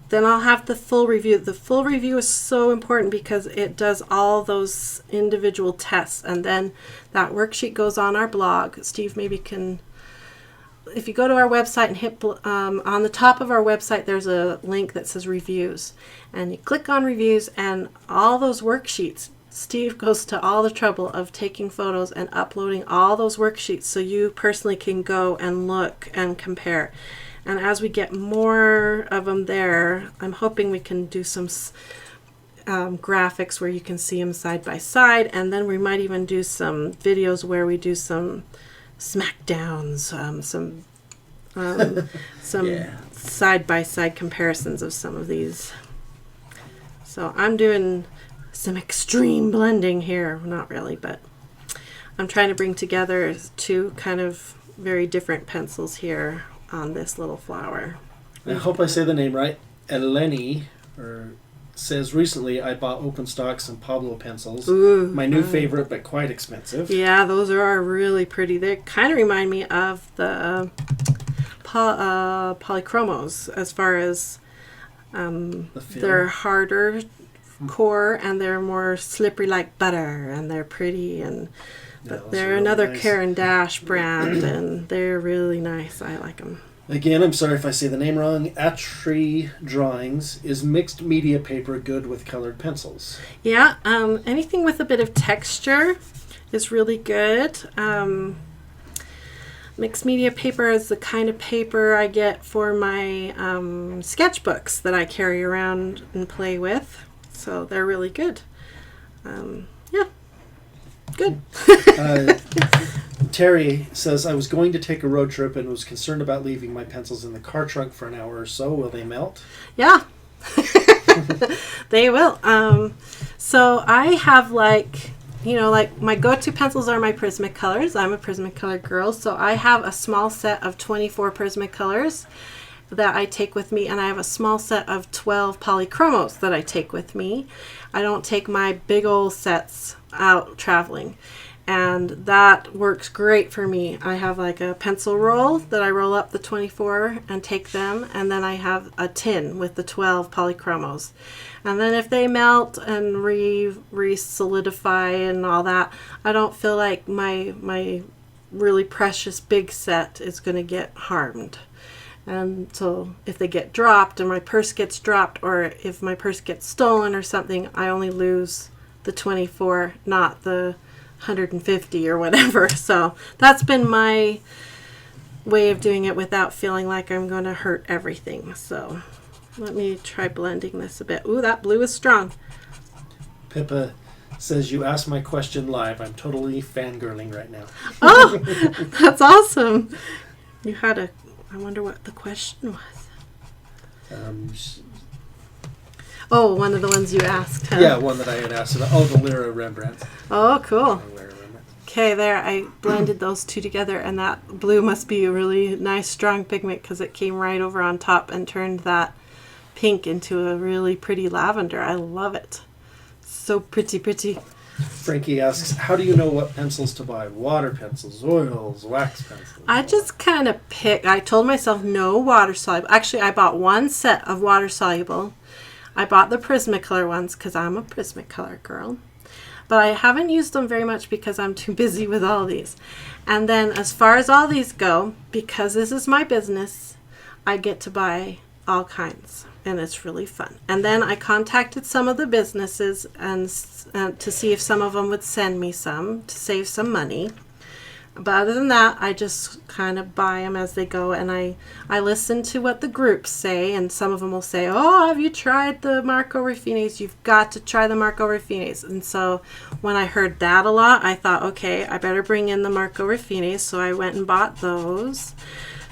then I'll have the full review. The full review is so important because it does all those individual tests, and then that worksheet goes on our blog. Steve maybe can, if you go to our website and hit on the top of our website, there's a link that says reviews, and you click on reviews, and all those worksheets, Steve goes to all the trouble of taking photos and uploading all those worksheets so you personally can go and look and compare. And as we get more of them there, I'm hoping we can do some graphics where you can see them side by side, and then we might even do some videos where we do some smackdowns, some side by side comparisons of some of these. So I'm doing some extreme blending here. Not really, but I'm trying to bring together two kind of very different pencils here on this little flower. I hope I say the name right. Eleni says, recently I bought open stocks and Pablo pencils. Ooh, my new favorite, but quite expensive. Yeah, those are really pretty. They kind of remind me of the polychromos as far as they're harder core and they're more slippery like butter, and they're pretty, and but they're another nice Caran d'Ache brand, and they're really nice. I like them. Again, I'm sorry if I say the name wrong. Atri Drawings, is mixed media paper good with colored pencils? Yeah, anything with a bit of texture is really good. Mixed media paper is the kind of paper I get for my sketchbooks that I carry around and play with. So they're really good. Yeah. Good. Terry says, I was going to take a road trip and was concerned about leaving my pencils in the car trunk for an hour or so. Will they melt? Yeah. They will. So I have like my go-to pencils are my Prismacolors. I'm a Prismacolor girl. So I have a small set of 24 Prismacolors that I take with me, and I have a small set of 12 polychromos that I take with me. I don't take my big old sets out traveling, and that works great for me. I have like a pencil roll that I roll up the 24 and take them, and then I have a tin with the 12 polychromos, and then if they melt and re-solidify and all that, I don't feel like my really precious big set is going to get harmed. And so if they get dropped and my purse gets dropped, or if my purse gets stolen or something, I only lose the 24, not the 150 or whatever. So that's been my way of doing it without feeling like I'm going to hurt everything. So let me try blending this a bit. Ooh, that blue is strong. Pippa says, you asked my question live. I'm totally fangirling right now. Oh, that's awesome. You had I wonder what the question was. One of the ones you asked. Huh? Yeah, one that I had asked about. Oh, the Lyra Rembrandt. Oh, cool. Okay, there, I blended those two together, and that blue must be a really nice, strong pigment because it came right over on top and turned that pink into a really pretty lavender. I love it. So pretty, pretty. Frankie asks, how do you know what pencils to buy? Water pencils, oils, wax pencils? I just kind of picked. I told myself no water soluble. Actually, I bought one set of water soluble. I bought the Prismacolor ones because I'm a Prismacolor girl. But I haven't used them very much because I'm too busy with all these. And then as far as all these go, because this is my business, I get to buy all kinds. And it's really fun. And then I contacted some of the businesses and to see if some of them would send me some to save some money. But other than that, I just kind of buy them as they go, and I listen to what the groups say, and some of them will say, oh, have you tried the Marco Raffines? You've got to try the Marco Raffines. And so when I heard that a lot, I thought, okay, I better bring in the Marco Raffines, so I went and bought those.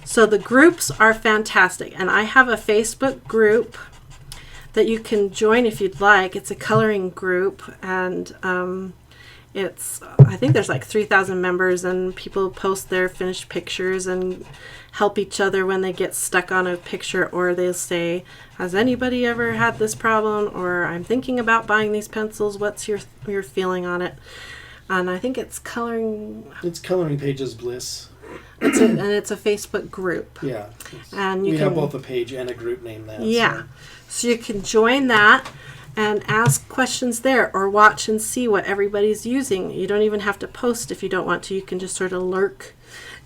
So the groups are fantastic, and I have a Facebook group that you can join if you'd like. It's a coloring group, and I think there's like 3,000 members, and people post their finished pictures and help each other when they get stuck on a picture, or they'll say, has anybody ever had this problem, or I'm thinking about buying these pencils, what's your feeling on it? And I think it's Coloring Pages Bliss. It's a Facebook group. Yeah. And we have both a page and a group name now. Yeah. So you can join that and ask questions there, or watch and see what everybody's using. You don't even have to post if you don't want to. You can just sort of lurk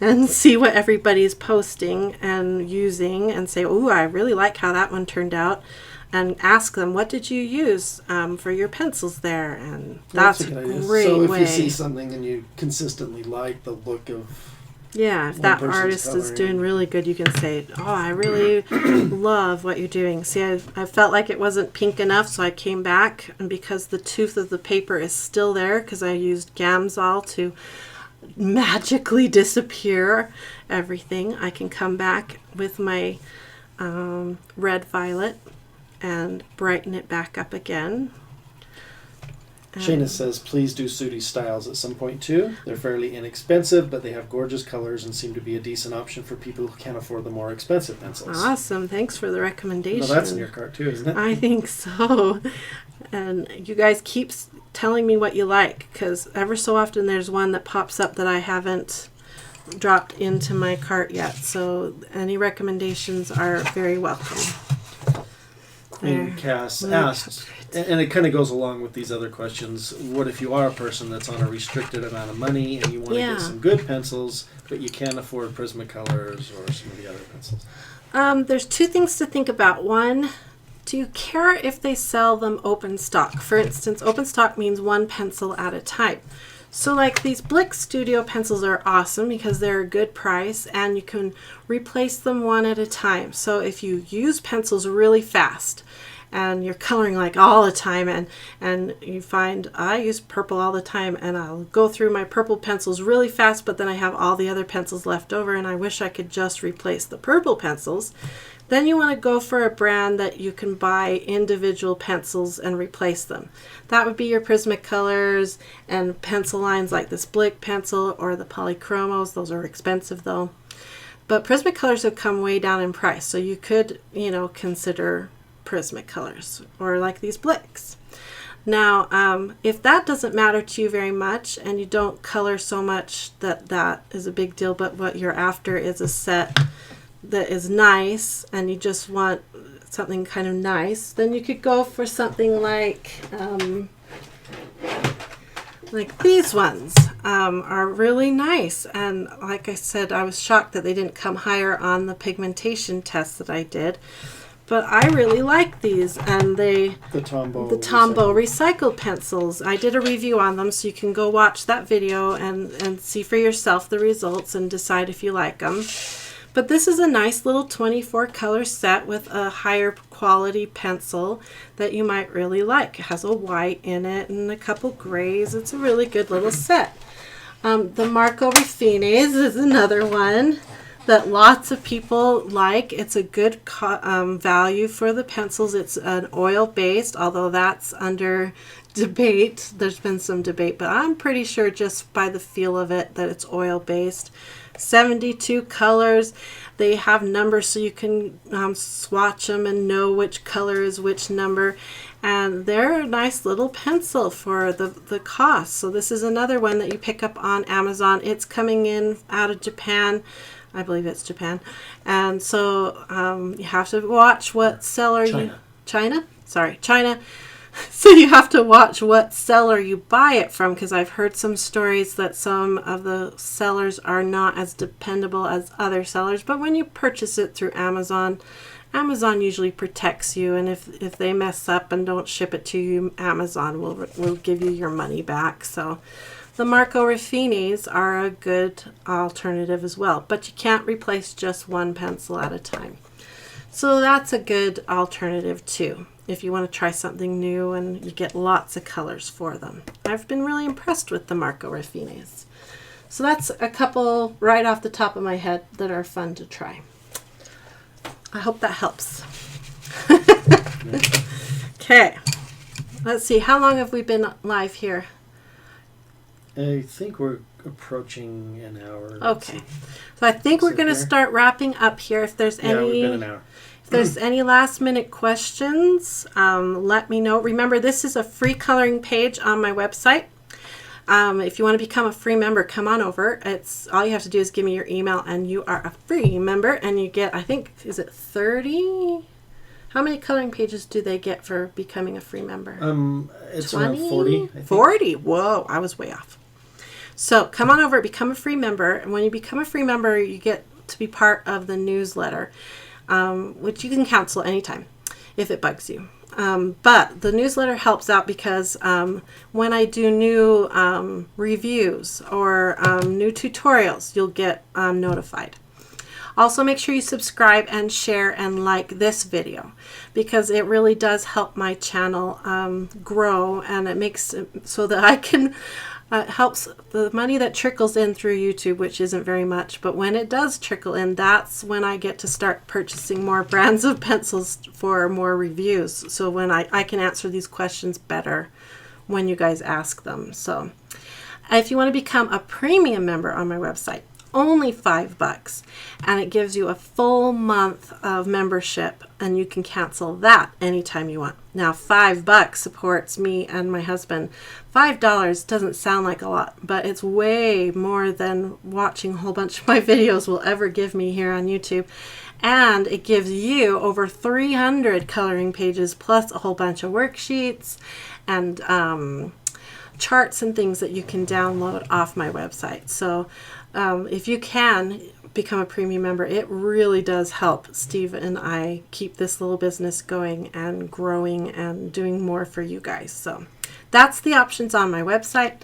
and see what everybody's posting and using and say, oh, I really like how that one turned out. And ask them, what did you use for your pencils there? And that's a great so way. If you see something and you consistently like the look of if that artist is doing really good, you can say, oh, I really love what you're doing. See, I felt like it wasn't pink enough, so I came back, and because the tooth of the paper is still there, because I used Gamsol to magically disappear everything, I can come back with my red violet and brighten it back up again. Shayna says, please do Sooty styles at some point too. They're fairly inexpensive, but they have gorgeous colors and seem to be a decent option for people who can't afford the more expensive pencils. Awesome. Thanks for the recommendation. No, that's in your cart too, isn't it? I think so. And you guys keep telling me what you like, because ever so often there's one that pops up that I haven't dropped into my cart yet. So any recommendations are very welcome. And Cass asked, and it kind of goes along with these other questions, what if you are a person that's on a restricted amount of money and you want to get some good pencils, but you can't afford Prismacolors or some of the other pencils? There's two things to think about. One, do you care if they sell them open stock? For instance, open stock means one pencil at a time. So like these Blick Studio pencils are awesome because they're a good price and you can replace them one at a time. So if you use pencils really fast and you're coloring like all the time and you find I use purple all the time and I'll go through my purple pencils really fast, but then I have all the other pencils left over and I wish I could just replace the purple pencils, then you want to go for a brand that you can buy individual pencils and replace them. That would be your Prismacolors and pencil lines like this Blick pencil or the Polychromos. Those are expensive though. But Prismacolors have come way down in price, so you could, consider Prismacolors or like these Blicks. Now, if that doesn't matter to you very much and you don't color so much that is a big deal, but what you're after is a set that is nice and you just want something kind of nice, then you could go for something like these ones are really nice. And like I said, I was shocked that they didn't come higher on the pigmentation test that I did. But I really like these, and the Tombow recycled pencils. I did a review on them, so you can go watch that video and see for yourself the results and decide if you like them. But this is a nice little 24 color set with a higher quality pencil that you might really like. It has a white in it and a couple grays. It's a really good little set. The Marco Raffines is another one that lots of people like. It's a good value for the pencils. It's an oil based, although that's under debate. There's been some debate, but I'm pretty sure just by the feel of it that it's oil-based. 72 colors. They have numbers so you can swatch them and know which color is which number. And they're a nice little pencil for the cost. So this is another one that you pick up on Amazon. It's coming in out of Japan. I believe it's Japan. And so you have to watch what seller China? Sorry, China. So you have to watch what seller you buy it from, because I've heard some stories that some of the sellers are not as dependable as other sellers. But when you purchase it through Amazon, Amazon usually protects you, and if they mess up and don't ship it to you, Amazon will give you your money back. So the Marco Raffinis are a good alternative as well, but you can't replace just one pencil at a time. So that's a good alternative too, if you want to try something new and you get lots of colors for them. I've been really impressed with the Marco Raffinis. So that's a couple right off the top of my head that are fun to try. I hope that helps. Okay. Let's see. How long have we been live here? I think we're approaching an hour. Okay. So I think we're going to start wrapping up here. If there's we've been an hour. If there's any last minute questions, let me know. Remember, this is a free coloring page on my website. If you want to become a free member, come on over. It's all you have to do is give me your email and you are a free member, and you get, I think, is it 30? How many coloring pages do they get for becoming a free member? It's 20? around 40. I think. 40? Whoa, I was way off. So come on over, become a free member, and when you become a free member, you get to be part of the newsletter, which you can cancel anytime if it bugs you. But the newsletter helps out because when I do new reviews or new tutorials, you'll get notified. Also, make sure you subscribe and share and like this video, because it really does help my channel grow, and it makes it so that I can helps the money that trickles in through YouTube, which isn't very much, but when it does trickle in, that's when I get to start purchasing more brands of pencils for more reviews. So when I can answer these questions better when you guys ask them. So if you want to become a premium member on my website, only $5, and it gives you a full month of membership, and you can cancel that anytime you want. Now, $5 supports me and my husband. $5 doesn't sound like a lot, but it's way more than watching a whole bunch of my videos will ever give me here on YouTube. And it gives you over 300 coloring pages plus a whole bunch of worksheets and charts and things that you can download off my website. So if you can become a premium member, it really does help Steve and I keep this little business going and growing and doing more for you guys. So that's the options on my website.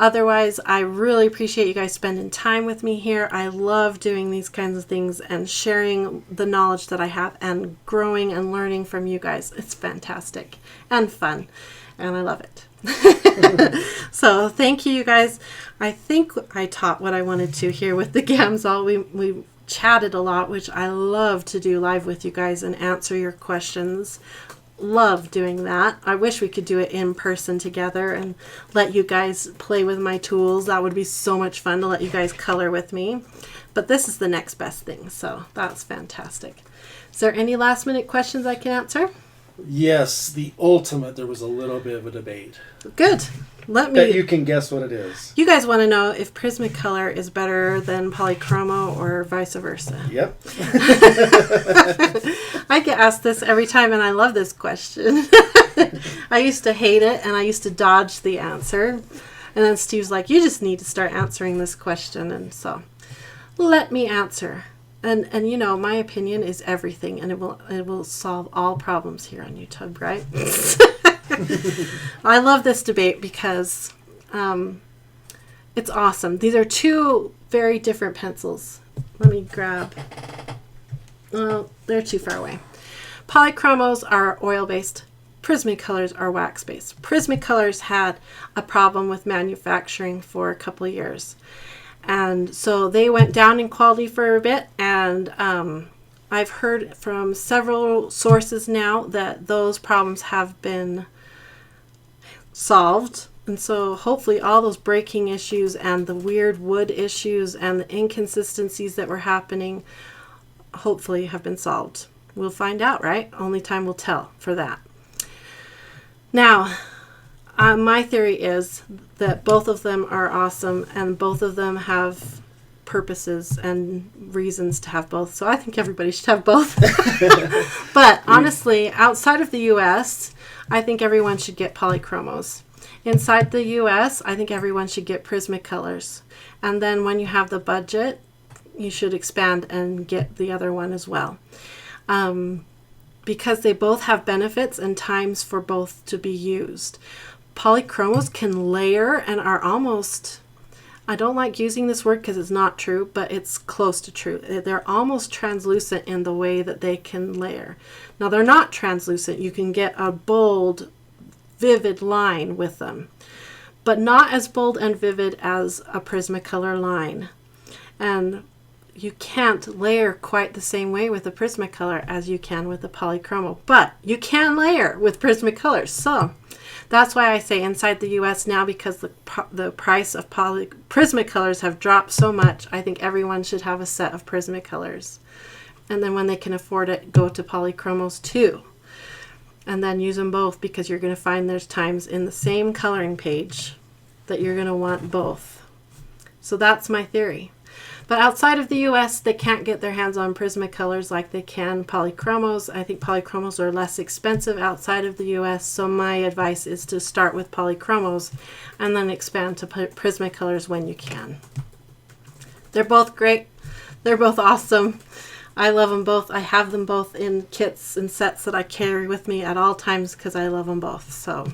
Otherwise, I really appreciate you guys spending time with me here. I love doing these kinds of things and sharing the knowledge that I have and growing and learning from you guys. It's fantastic and fun, and I love it. So thank you guys. I think I taught what I wanted to here with the Gamsol. We chatted a lot, which I love to do live with you guys and answer your questions. Love doing that. I wish we could do it in person together and let you guys play with my tools. That would be so much fun to let you guys color with me. But this is the next best thing, so that's fantastic. Is there any last minute questions I can answer? Yes, the ultimate. There was a little bit of a debate. Good. Bet you can guess what it is. You guys want to know if Prismacolor is better than polychromo or vice versa. Yep. I get asked this every time, and I love this question. I used to hate it, and I used to dodge the answer. And then Steve's like, you just need to start answering this question. And so let me answer. And you know, my opinion is everything, and it will solve all problems here on YouTube, right? I love this debate because it's awesome. These are two very different pencils. Let me grab. Oh, they're too far away. Polychromos are oil-based. Prismacolors are wax-based. Prismacolors had a problem with manufacturing for a couple of years. And so they went down in quality for a bit, and I've heard from several sources now that those problems have been solved. And so hopefully all those breaking issues and the weird wood issues and the inconsistencies that were happening hopefully have been solved. We'll find out, right? Only time will tell for that. Now, my theory is that both of them are awesome and both of them have purposes and reasons to have both. So I think everybody should have both. But honestly, outside of the US, I think everyone should get polychromos. Inside the US, I think everyone should get Prismacolors. And then when you have the budget, you should expand and get the other one as well. Because they both have benefits and times for both to be used. Polychromos can layer and are almost, I don't like using this word because it's not true, but it's close to true. They're almost translucent in the way that they can layer. Now they're not translucent. You can get a bold, vivid line with them, but not as bold and vivid as a Prismacolor line. And you can't layer quite the same way with a Prismacolor as you can with a polychromo, but you can layer with Prismacolors. So that's why I say inside the US now, because the price of Prismacolors have dropped so much, I think everyone should have a set of Prismacolors. And then when they can afford it, go to polychromos too. And then use them both, because you're going to find there's times in the same coloring page that you're going to want both. So that's my theory. But outside of the US, they can't get their hands on Prismacolors like they can polychromos. I think polychromos are less expensive outside of the US, so my advice is to start with polychromos and then expand to Prismacolors when you can. They're both great. They're both awesome. I love them both. I have them both in kits and sets that I carry with me at all times because I love them both. So.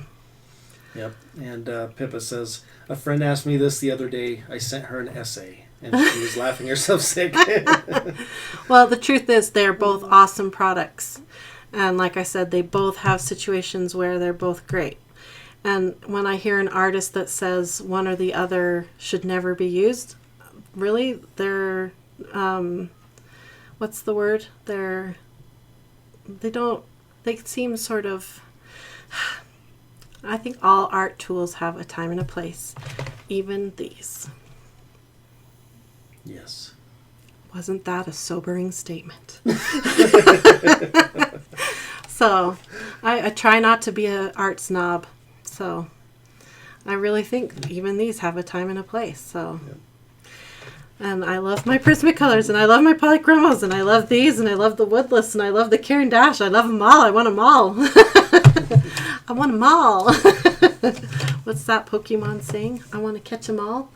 Yep. And Pippa says, a friend asked me this the other day. I sent her an essay. And she was laughing herself sick. Well, the truth is they're both awesome products. And like I said, they both have situations where they're both great. And when I hear an artist that says one or the other should never be used, really, they're, what's the word? They seem sort of, I think all art tools have a time and a place, even these. Yes. Wasn't that a sobering statement? So, I try not to be an art snob. So, I really think even these have a time and a place. So, yep. And I love my Prismacolors, and I love my polychromos, and I love these, and I love the woodless, and I love the Caran d'Ache. I love them all. I want them all. I want them all. What's that Pokemon saying? I want to catch them all.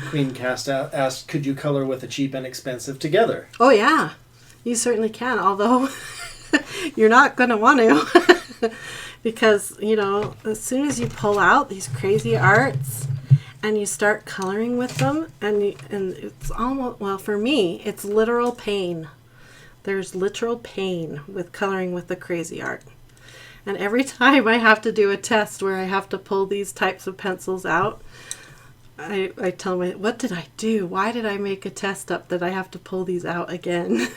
Queen Cast asked, could you color with a cheap and expensive together? Oh, yeah. You certainly can, although you're not going to want to. Because, as soon as you pull out these crazy arts and you start coloring with them, and it's almost, well, for me, it's literal pain. There's literal pain with coloring with the crazy art. And every time I have to do a test where I have to pull these types of pencils out, I tell me, what did I do? Why did I make a test up that I have to pull these out again?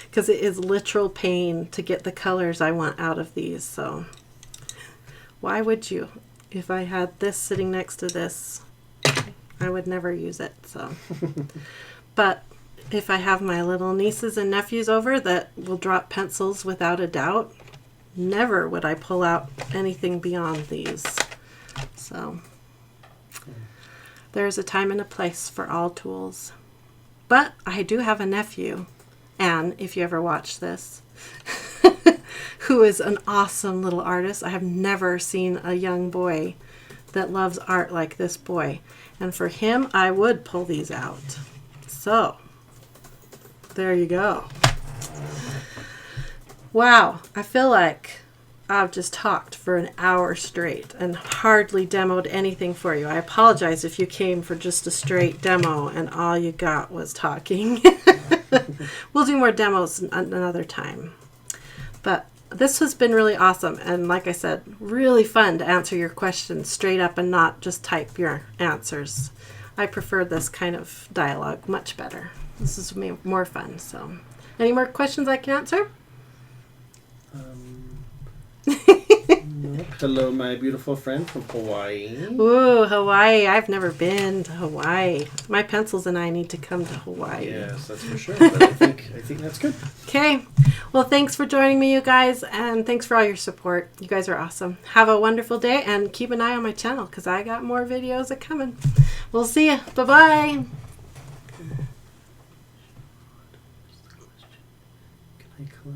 Because it is literal pain to get the colors I want out of these. So why would you? If I had this sitting next to this, I would never use it. So, but if I have my little nieces and nephews over that will drop pencils without a doubt, never would I pull out anything beyond these. So there's a time and a place for all tools. But I do have a nephew, Anne, if you ever watch this, who is an awesome little artist. I have never seen a young boy that loves art like this boy. And for him, I would pull these out. So, there you go. Wow, I feel like I've just talked for an hour straight and hardly demoed anything for you. I apologize if you came for just a straight demo and all you got was talking. We'll do more demos another time. But this has been really awesome, and like I said, really fun to answer your questions straight up and not just type your answers. I prefer this kind of dialogue much better. This is more fun. So, any more questions I can answer? No. hello, my beautiful friend from Hawaii. Ooh, Hawaii. I've never been to Hawaii. My pencils and I need to come to Hawaii. Yes, that's for sure. But I think that's good. Okay. Well, thanks for joining me, you guys, and thanks for all your support. You guys are awesome. Have a wonderful day, and keep an eye on my channel because I got more videos that coming. We'll see you. Bye-bye. Can I close?